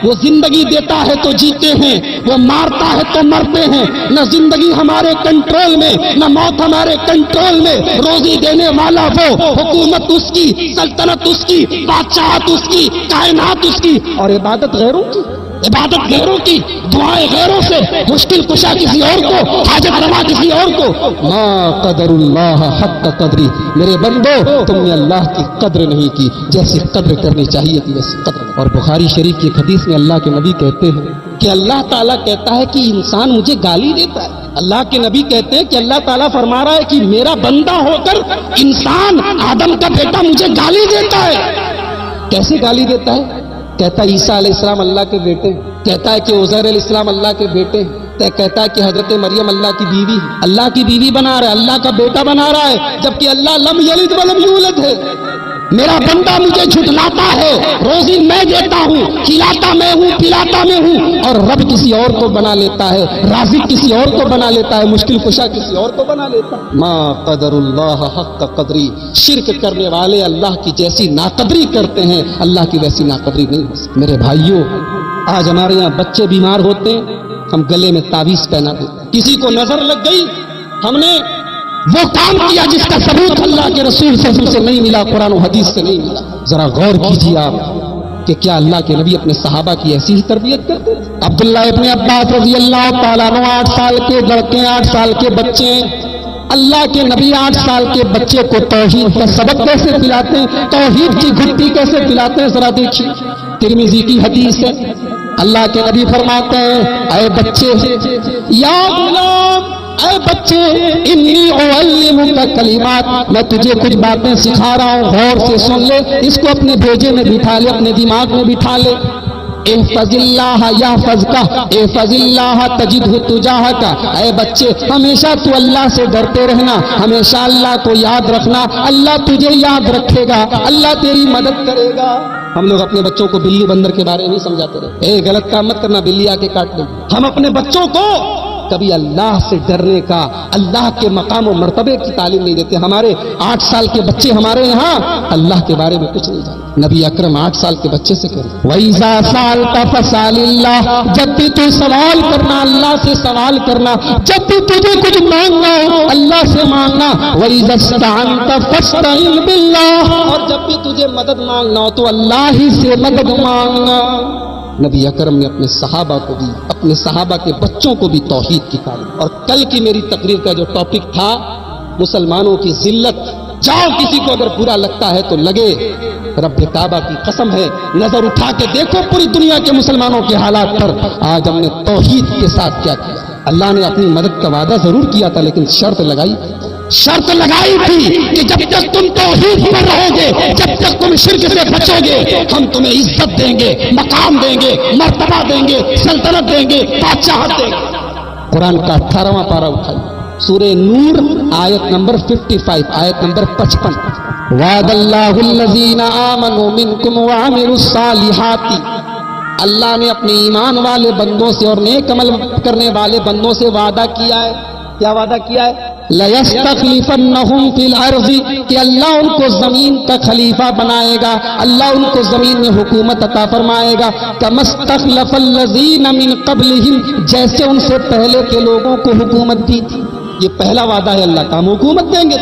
وہ زندگی دیتا ہے تو جیتے ہیں، وہ مارتا ہے تو مرتے ہیں، نہ زندگی ہمارے کنٹرول میں نہ موت ہمارے کنٹرول میں، روزی دینے والا وہ، حکومت اس کی، سلطنت اس کی، بادشاہت اس کی، کائنات اس کی، اور عبادت غیروں کی، عبادت غیروں کی، دعائیں غیروں سے، مشکل کشا کسی اور کو، حاجت روا کسی اور کو۔ ما قدر اللہ حق قدری، میرے بندو تم نے اللہ کی قدر نہیں کی، جیسی قدر کرنی چاہیے تھی ویسی قدر۔ اور بخاری شریف کی حدیث میں اللہ کے نبی کہتے ہیں کہ اللہ تعالیٰ کہتا ہے کہ انسان مجھے گالی دیتا ہے، اللہ کے نبی کہتے ہیں کہ اللہ تعالیٰ فرما رہا ہے کہ میرا بندہ ہو کر انسان آدم کا بیٹا مجھے گالی دیتا ہے۔ کیسے گالی دیتا ہے؟ کہتا ہے عیسیٰ علیہ السلام اللہ کے بیٹے، کہتا ہے کہ عزیر علیہ السلام اللہ کے بیٹے، کہتا ہے کہ حضرت مریم اللہ کی بیوی، اللہ کی بیوی بنا رہا ہے، اللہ کا بیٹا بنا رہا ہے، جبکہ اللہ لم یلد ولم یولد ہے۔ میرا بندہ مجھے جھٹلاتا ہے، روزی میں دیتا ہوں، کھلاتا میں ہوں، پلاتا میں ہوں، اور رب کسی اور کو بنا لیتا ہے، رازق کسی اور کو بنا لیتا ہے، مشکل کشا کسی اور کو بنا لیتا ہے۔ ما قدر اللہ حق قدری، شرک کرنے والے اللہ کی جیسی ناقدری کرتے ہیں، اللہ کی ویسی ناقدری نہیں ہو سکتی۔ میرے بھائیوں، آج ہمارے یہاں بچے بیمار ہوتے ہیں، ہم گلے میں تعویذ پہنا دیتے ہیں، کسی کو نظر لگ گئی، ہم نے وہ کام کیا جس کا ثبوت اللہ کے رسول صلی اللہ علیہ وسلم سے نہیں ملا، قرآن و حدیث سے نہیں ملا۔ ذرا غور کیجیے آپ کہ کیا اللہ کے نبی اپنے صحابہ کی ایسی ہی تربیت کرتے؟ عبداللہ ابن عباس رضی اللہ تعالیٰ عنہ 8 سال کے لڑکے، 8 سال کے بچے، اللہ کے نبی 8 سال کے بچے کو توحید کا سبق کیسے پلاتے ہیں، توحید کی گھٹی کیسے پلاتے ہیں، ذرا دیکھیے۔ ترمذی کی حدیث ہے، اللہ کے نبی فرماتے ہیں اے بچے، یا غلام، اے بچے، انی اعلمک کلمات، میں تجھے کچھ باتیں سکھا رہا ہوں، غور سے سن لے، اس کو اپنے بھیجے میں بٹھا لے، اپنے دماغ میں بٹھا لے۔ احفظ اللہ یحفظک، احفظ اللہ تجدہ تجاہک، اے بچے ہمیشہ تو اللہ سے ڈرتے رہنا، ہمیشہ اللہ کو یاد رکھنا، اللہ تجھے یاد رکھے گا، اللہ تیری مدد کرے گا۔ ہم لوگ اپنے بچوں کو بلی بندر کے بارے میں سمجھاتے رہے، غلط کام مت کرنا، بلی آ کے کاٹ دے۔ ہم اپنے بچوں کو کبھی اللہ سے ڈرنے کا، اللہ کے مقام و مرتبے کی تعلیم نہیں دیتے۔ ہمارے 8 سال کے بچے ہمارے یہاں اللہ کے بارے میں کچھ نہیں جانتے۔ نبی اکرم 8 سال کے بچے سے کہتے وَإِذَا سَأَلْتَ فَاسْأَلِ اللَّهَ، جب بھی تو سوال کرنا اللہ سے سوال کرنا، جب بھی تجھے کچھ مانگنا اللہ سے مانگنا۔ وَإِذَا اسْتَعَنْتَ فَاسْتَعِنْ بِاللَّهِ، اور جب بھی تجھے مدد مانگنا ہو تو اللہ ہی سے مدد مانگنا۔ نبی اکرم نے اپنے صحابہ کو بھی، اپنے صحابہ کے بچوں کو بھی توحید کی تعلیم۔ اور کل کی میری تقریر کا جو ٹاپک تھا مسلمانوں کی ذلت، جاؤ کسی کو اگر برا لگتا ہے تو لگے، رب کعبہ کی قسم ہے، نظر اٹھا کے دیکھو پوری دنیا کے مسلمانوں کے حالات پر، آج ہم نے توحید کے ساتھ کیا کیا۔ اللہ نے اپنی مدد کا وعدہ ضرور کیا تھا، لیکن شرط لگائی تھی کہ جب تک تم توحید پر رہو گے، جب تک تم شرک سے بچو گے، ہم تمہیں عزت دیں گے، مقام دیں گے، مرتبہ دیں گے، سلطنت دیں گے، بادشاہت دیں گے۔ قرآن کا 18واں پارہ اٹھائیے، سورہ نور آیت نمبر 55، آیت نمبر 55۔ وعد اللہ الذین آمنوا منکم وعملوا الصالحات، اللہ نے اپنے ایمان والے بندوں سے اور نیک عمل کرنے والے بندوں سے وعدہ کیا ہے. کیا وعدہ کیا ہے؟ لَيَسْتَخْلِفَنَّهُمْ فِي الْأَرْضِ، کہ اللہ ان کو زمین کا خلیفہ بنائے گا، اللہ ان کو زمین میں حکومت عطا فرمائے گا. كَمَا اسْتَخْلَفَ الَّذِينَ مِن قَبْلِهِمْ، جیسے ان سے پہلے کے لوگوں کو حکومت دی تھی. یہ پہلا وعدہ ہے اللہ کا، ہم حکومت دیں گے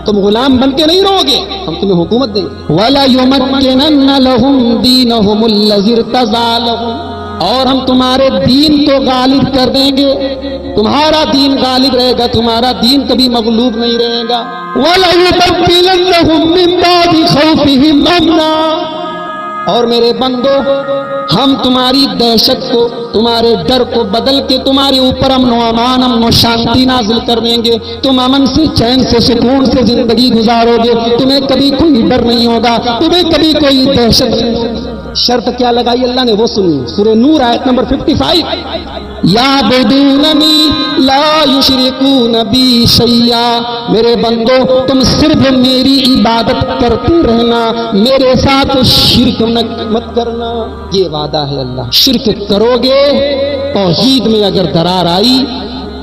تم غلام بن کے نہیں رہو گے، ہم تمہیں حکومت دیں گے. وَلَيُمَكِّنَنَّ لَهُمْ دِينَهُمُ الَّذِي ارْتَضَىٰ لَهُمْ، اور ہم تمہارے دین کو غالب کر دیں گے، تمہارا دین غالب رہے گا، تمہارا دین کبھی مغلوب نہیں رہے گا. وَلَيُبَدِّلَنَّهُم مِّن بَعْدِ خَوْفِهِمْ أَمْنًا، اور میرے بندو ہم تمہاری دہشت کو، تمہارے ڈر کو بدل کے تمہارے اوپر امن و امان، امن و شانتی نازل کر دیں گے. تم امن سے، چین سے، سکون سے زندگی گزارو گے، تمہیں کبھی کوئی ڈر نہیں ہوگا، تمہیں کبھی کوئی دہشت نہیں ہوگی. شرط کیا لگائی اللہ نے وہ سنیے، سورہ نور آیت نمبر 55. یعبدوننی لا یشرکون بی شیئا، میرے بندو تم صرف میری عبادت کرتے رہنا، میرے ساتھ شرک مت کرنا. یہ وعدہ ہے اللہ. شرک کرو گے، توحید میں اگر درار آئی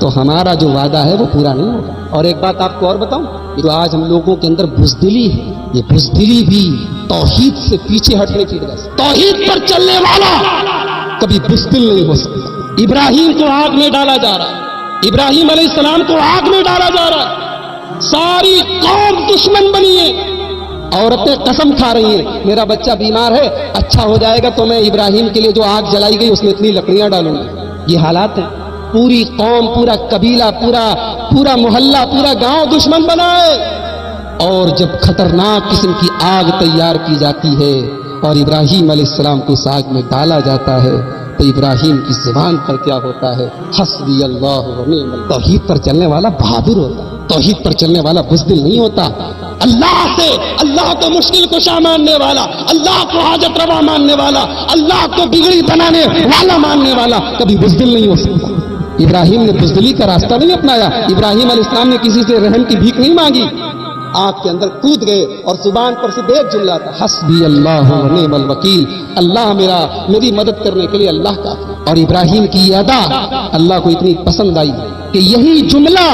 تو ہمارا جو وعدہ ہے وہ پورا نہیں ہوگا. اور ایک بات آپ کو اور بتاؤں، جو آج ہم لوگوں کے اندر بزدلی ہے، یہ بزدلی بھی توحید سے پیچھے ہٹنے کی وجہ سے. توحید پر چلنے والا کبھی بزدل نہیں ہو سکتا. ابراہیم کو آگ میں ڈالا جا رہا ہے، ابراہیم علیہ السلام کو آگ میں ڈالا جا رہا ہے، ساری قوم دشمن بنی ہے، عورتیں قسم کھا رہی ہیں میرا بچہ بیمار ہے، اچھا ہو جائے گا تو میں ابراہیم کے لیے جو آگ جلائی گئی اس میں اتنی لکڑیاں ڈالوں گی. یہ حالات ہیں. پوری قوم، پورا قبیلہ، پورا محلہ، پورا گاؤں دشمن بنا ہے. اور جب خطرناک قسم کی آگ تیار کی جاتی ہے اور ابراہیم علیہ السلام کو اس آگ میں ڈالا جاتا ہے تو ابراہیم کی زبان پر کیا ہوتا ہے؟ حسبی اللہ و نعم الوکیل. توحید پر چلنے والا بہادر ہوتا ہے، توحید پر چلنے والا بزدل نہیں ہوتا. اللہ سے، اللہ کو مشکل کشا ماننے والا، اللہ کو حاجت روا ماننے والا، اللہ کو بگڑی بنانے والا ماننے والا کبھی بزدل نہیں ہو سکتا. ابراہیم نے بزدلی کا راستہ نہیں اپنایا. ابراہیم علیہ السلام نے کسی سے رحم کی بھیک نہیں مانگی، آگ کے اندر کود گئے اور زبان پر صرف ایک جملہ تھا، حسبی اللہ و نعم الوکیل. اللہ میری مدد کرنے کے لیے اللہ کا. اور ابراہیم کی یہ ادا اللہ کو اتنی پسند آئی کہ یہی جملہ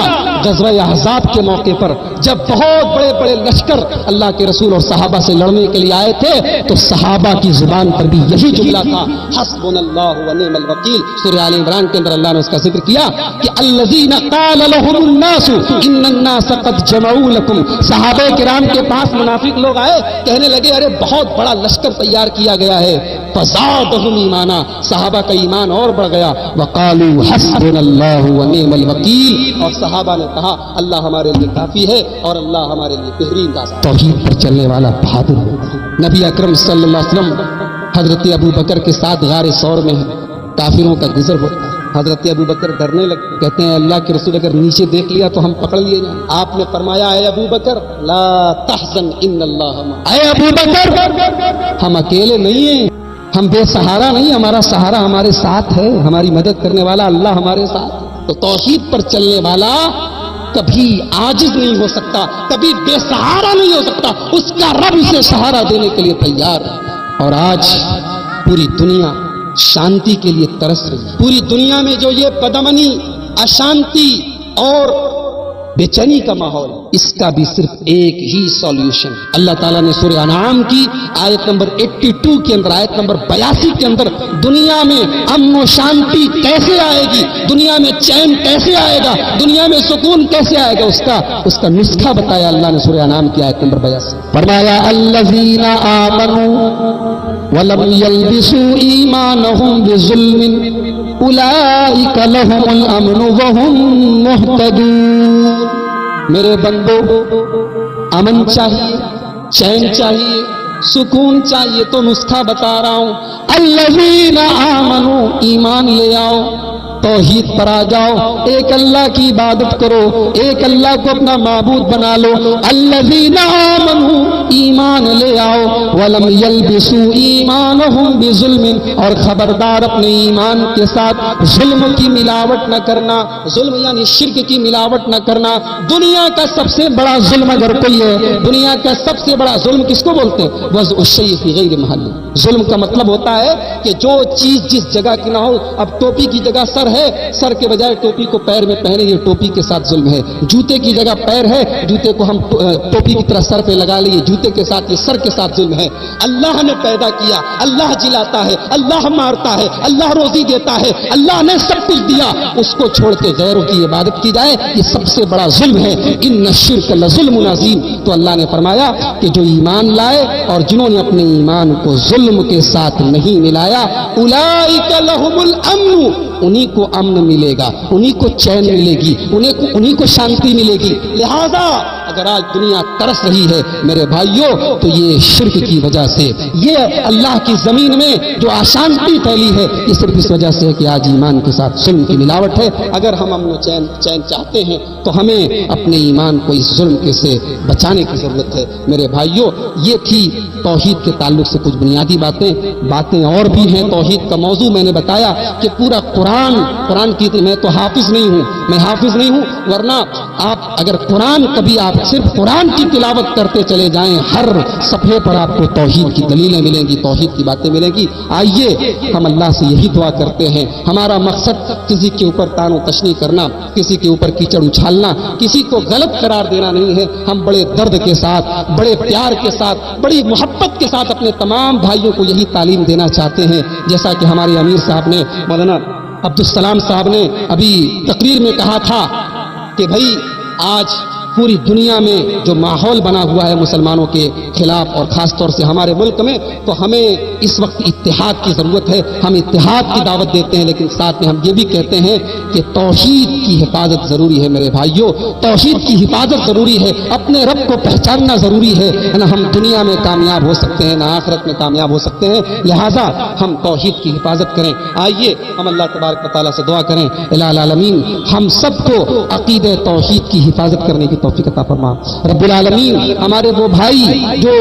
غزوہ احزاب کے موقع پر جب بہت بڑے بڑے لشکر اللہ کے رسول اور صحابہ سے لڑنے کے لیے آئے تھے تو صحابہ کی زبان پر بھی یہی جملہ تھا، حسبنا اللہ و نعم الوکیل. سورہ آل عمران کے اندر اللہ نے اس کا ذکر کیا کہ الذین قال لهم الناس ان الناس قد جمعوا لكم. صحابہ کرام کے پاس منافق لوگ آئے، کہنے لگے ارے بہت بڑا لشکر تیار کیا گیا ہے. فزادهم ایمانا، صحابہ کا ایمان اور بڑھ گیا. وقالوا حسبنا اللہ و نعم الوکیل، اور صحابہ نے کہا اللہ ہمارے لیے کافی ہے اور اللہ ہمارے لیے بہترین راستہ. توحید پر چلنے والا بہادر ہوتا ہے. نبی اکرم صلی اللہ علیہ وسلم حضرت ابو بکر کے ساتھ غار ثور میں ہیں، کافروں کا گزر ہوتا ہے. حضرت ابو بکر ڈرنے لگے، کہتے ہیں اللہ کے رسول اگر نیچے دیکھ لیا تو ہم پکڑ لیے جائیں. آپ نے فرمایا اے ابو بکر لا تحزن ان اللہ معنا. اے ابو بکر ہم اکیلے نہیں ہیں، ہم بے سہارا نہیں، ہمارا سہارا ہمارے ساتھ ہے، ہماری مدد کرنے والا اللہ ہمارے ساتھ. تو توحید پر چلنے والا کبھی عاجز نہیں ہو سکتا، کبھی بے سہارا نہیں ہو سکتا، اس کا رب اسے سہارا دینے کے لیے تیار ہے. اور آج پوری دنیا شانتی کے لیے ترس رہی ہے. پوری دنیا میں جو یہ بدامنی، اشانتی اور بے چینی کا ماحول، اس کا بھی صرف ایک ہی سولوشن. اللہ تعالیٰ نے سورہ انعام کی آیت نمبر 82 کے اندر، آیت نمبر 82 کے اندر دنیا میں امن و شانتی کیسے آئے گی، دنیا میں چین کیسے آئے گا، دنیا میں سکون کیسے آئے گا، اس کا نسخہ بتایا اللہ نے سورہ انعام کی آیت نمبر 82. فرمایا الذین آمنوا ولم يلبسوا ایمانهم بظلم اولئک لهم الامن وهم مہتدون. میرے بندو امن چاہیے، چین چاہیے، سکون چاہیے تو نسخہ بتا رہا ہوں. الذین آمنوا، ایمان لے آؤ. توحید پر آ جاؤ، ایک اللہ کی عبادت کرو، ایک اللہ کو اپنا معبود بنا لو۔ الذین آمنوا، ایمان لے آؤ، ولم یلبسوا ایمانہم بظلم، اور خبردار اپنے ایمان کے ساتھ ظلم کی ملاوٹ نہ کرنا۔ ظلم یعنی شرک کی ملاوٹ نہ کرنا۔ دنیا کا سب سے بڑا ظلم اگر کوئی ہے، دنیا کا سب سے بڑا ظلم کس کو بولتے ہیں؟ وضع الشیء فی غیر محلہ۔ ظلم کا مطلب ہوتا ہے کہ جو چیز جس جگہ کی نہ ہو۔ اب ٹوپی کی جگہ سر ہے، سر کے بجائے ٹوپی کو پیر میں پہنے، یہ ٹوپی کے ساتھ ظلم ہے۔ جوتے کی جگہ پیر ہے، جوتے کو ہم ٹوپی کی طرح سر پہ لگا لیے، جوتے کے ساتھ، یہ سر کے ساتھ ظلم ہے۔ اللہ نے پیدا کیا، اللہ جلاتا ہے، اللہ مارتا ہے، اللہ روزی دیتا ہے، اللہ نے سب کچھ دیا، اس کو چھوڑ کے غیروں کی عبادت کی جائے، یہ سب سے بڑا ظلم ہے۔ ان الشرک لظلم عظیم۔ تو اللہ نے فرمایا کہ جو ایمان لائے اور جنہوں نے اپنے ایمان کو ظلم کے ساتھ نہیں ملایا، اولئک لہم الامن، انہی کو امن ملے گا، انہی کو چین ملے گی، انہی کو شانتی ملے گی۔ لہذا اگر آج دنیا ترس رہی ہے میرے بھائیوں، تو یہ شرک کی وجہ سے، یہ اللہ کی زمین میں جو اشانتی پھیلی ہے، یہ صرف اس وجہ سے ہے کہ آج ایمان کے ساتھ ظلم کی ملاوٹ ہے۔ اگر ہم امن و چین چاہتے ہیں تو ہمیں اپنے ایمان کو اس ظلم کے سے بچانے کی ضرورت ہے۔ میرے بھائیوں، یہ تھی توحید کے تعلق سے کچھ بنیادی باتیں اور بھی ہیں۔ توحید کا موضوع میں نے بتایا کہ پورا قرآن کی، میں تو حافظ نہیں ہوں، ورنہ آپ اگر قرآن کبھی آپ صرف قرآن کی تلاوت کرتے چلے جائیں، ہر صفحے پر آپ کو توحید کی دلیلیں ملیں گی، توحید کی باتیں ملیں گی۔ آئیے ہم اللہ سے یہی دعا کرتے ہیں، ہمارا مقصد کسی کے اوپر تان و تشنی کرنا، کسی کے اوپر کیچڑ اچھالنا، کسی کو غلط قرار دینا نہیں ہے۔ ہم بڑے درد کے ساتھ، بڑے پیار کے ساتھ، بڑی محبت کے ساتھ اپنے تمام بھائیوں کو یہی تعلیم دینا چاہتے ہیں، جیسا کہ ہمارے امیر صاحب نے، مولانا عبدالسلام صاحب نے ابھی تقریر میں کہا تھا کہ بھائی آج پوری دنیا میں جو ماحول بنا ہوا ہے مسلمانوں کے خلاف اور خاص طور سے ہمارے ملک میں، تو ہمیں اس وقت اتحاد کی ضرورت ہے۔ ہم اتحاد کی دعوت دیتے ہیں، لیکن ساتھ میں ہم یہ بھی کہتے ہیں کہ توحید کی حفاظت ضروری ہے میرے بھائیوں، توحید کی حفاظت ضروری ہے، اپنے رب کو پہچاننا ضروری ہے نہ ہم دنیا میں کامیاب ہو سکتے ہیں، نہ آخرت میں کامیاب ہو سکتے ہیں۔ لہٰذا ہم توحید کی حفاظت کریں۔ آئیے ہم اللہ تبارک و تعالیٰ سے دعا کریں، الہ العالمین ہم سب کو عقیدہ توحید کی حفاظت کرنے کی توفیق عطا فرما۔ رب العالمین ہمارے وہ بھائی جو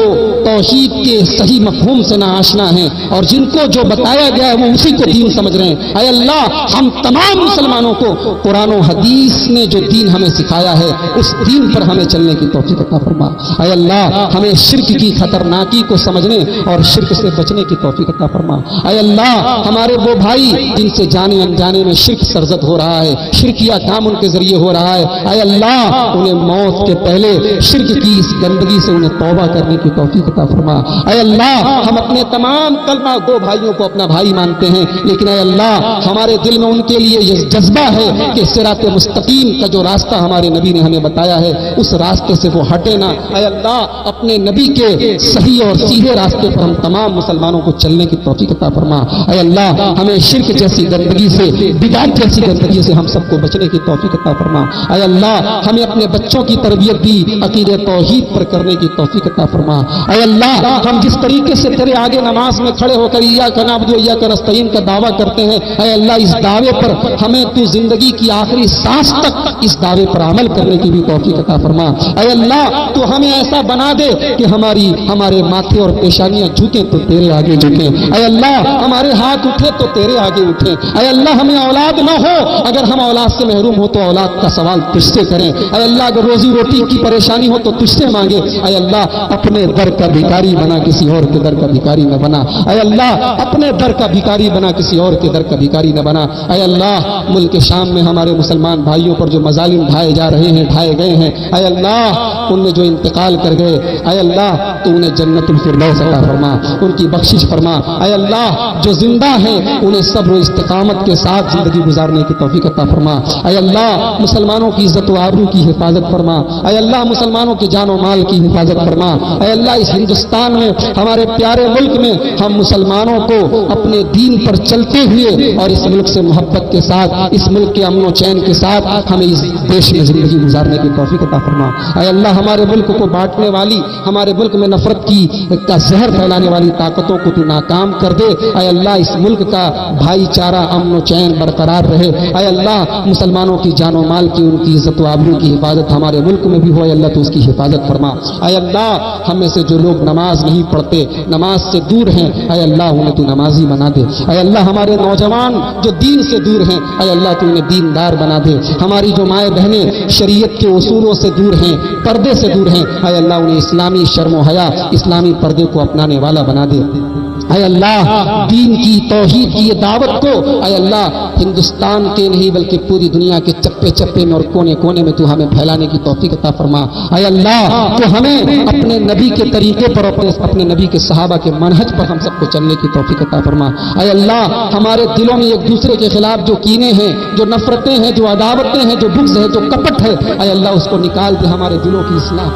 توحید کے صحیح مفہوم سے ناآشنا ہیں اور جن کو جو بتایا گیا ہے وہ اسی کو دین سمجھ رہے ہیں، اے اللہ ہم تمام مسلمانوں کو قرآن و حدیث نے جو دین ہمیں سکھایا ہے اس دین پر ہمیں چلنے کی توفیق عطا فرما۔ اے اللہ ہمیں شرک کی خطرناکی کو سمجھنے اور شرک سے بچنے کی توفیق عطا فرما۔ اے اللہ ہمارے وہ بھائی جن سے جانے انجانے میں شرک سرزد ہو رہا ہے، شرکیہ کام ان کے ذریعے ہو رہا ہے، اے اللہ انہیں موت کے پہلے شرک کی اس گندگی سے انہیں توبہ کرنے کی توفیق عطا فرما۔ اے اللہ ہم اپنے تمام کلمہ گو بھائیوں کو اپنا بھائی مانتے ہیں، لیکن اے اللہ ہمارے دل میں ان کے لیے یہ جذبہ ہے کہ صراط مستقیم کا جو راستہ ہمارے نبی نے ہمیں بتایا ہے اس راستے سے وہ ہٹے نہ۔ اے اللہ اپنے نبی کے صحیح اور سیدھے راستے پر ہم تمام مسلمانوں کو چلنے کی توفیق عطا فرما۔ اے اللہ ہمیں شرک جیسی گندگی سے، بدعت جیسی گندگی سے ہم سب کو بچنے کی توفیق عطا فرما۔ اے اللہ ہمیں اپنے بچوں کی تربیت بھی عقیدہ توحید پر کرنے کی توفیق عطا فرما۔ اے اللہ ہم جس طریقے سے تیرے آگے نماز میں کھڑے ہو کر ایاک نعبد و ایاک نستعین کا دعویٰ کرتے ہیں، اے اللہ اس دعوے پر ہمیں تو زندگی کی آخری سانس تک اس دعوے پر عمل کرنے کی بھی توفیق عطا فرما۔ اے اللہ تو ہمیں ایسا بنا دے کہ ہمارے ماتھے اور پیشانیاں جھکیں تو تیرے آگے جھکیں، اے اللہ ہمارے ہاتھ اٹھے تو تیرے آگے اٹھیں، اے اللہ ہمیں اولاد نہ ہو، اگر ہم اولاد سے محروم ہو تو اولاد کا سوال تجھ سے کریں، اے اللہ اگر روزی روٹی کی پریشانی ہو تو تجھ سے مانگے، اے اللہ اپنے در کا بھکاری بنا، کسی اور کے در کا بھکاری نہ بنا، اے اللہ اپنے در کا بھکاری بنا، کسی اور کے در کا بھکاری نہ بنا۔ اے اللہ ملک شام میں ہمارے مسلمان بھائیوں پر جو مظالم ڈھائے جا رہے ہیں، ڈھائے گئے ہیں، اے اللہ ان میں جو انتقال کر گئے، اے اللہ تو انہیں جنت الفردوس عطا فرما، ان کی بخشش فرما۔ اے اللہ جو زندہ ہیں انہیں صبر و استقامت کے ساتھ زندگی گزارنے کی توفیق عطا فرما۔ اے اللہ مسلمانوں کی عزت و آبرو کی حفاظت فرما۔ فرما، اے اللہ مسلمانوں کی جان و مال کی حفاظت فرما، اے اللہ اس ہندوستان میں ہمارے پیارے ملک میں ہم مسلمانوں کو اپنے دین پر چلتے ہوئے اور اس ملک سے محبت کے ساتھ، اس ملک کے امن و چین کے ساتھ ہمیں اس دیش میں زندگی گزارنے کی توفیق عطا فرما۔ اے اللہ ہمارے ملک کو بانٹنے والی، ہمارے ملک میں نفرت کا زہر پھیلانے والی طاقتوں کو تو ناکام کر دے۔ اے اللہ اس ملک کا بھائی چارہ امن و چین برقرار رہے۔ اے اللہ مسلمانوں کی جان و مال کی، ان کی عزت و آبرو کی حفاظت ہمارے ملک میں بھی ہو، اے اللہ تو اس کی حفاظت فرما۔ اے اللہ ہم میں سے جو لوگ نماز نہیں پڑھتے، نماز سے دور ہیں، اے اللہ انہیں تو نمازی بنا دے۔ اے اللہ ہمارے نوجوان جو دین سے دور ہیں، اے اللہ تو انہیں دیندار بنا دے۔ ہماری جو مائیں بہنیں شریعت کے اصولوں سے دور ہیں، پردے سے دور ہیں، اے اللہ انہیں اسلامی شرم و حیا، اسلامی پردے کو اپنانے والا بنا دے۔ اے اللہ دین کی، توحید کی یہ دعوت کو اے اللہ ہندوستان کے نہیں بلکہ پوری دنیا کے چپے چپے میں اور کونے کونے میں تو ہمیں پھیلانے کی توفیق عطا فرما۔ اے اللہ تو ہمیں اپنے نبی کے طریقے پر، اپنے نبی کے صحابہ کے منہج پر ہم سب کو چلنے کی توفیق عطا فرما۔ اے اللہ ہمارے دلوں میں ایک دوسرے کے خلاف جو کینے ہیں، جو نفرتیں ہیں، جو عداوتیں ہیں، جو بغض ہے، جو کپٹ ہے، اے اللہ اس کو نکال دے، ہمارے دلوں کی اصلاح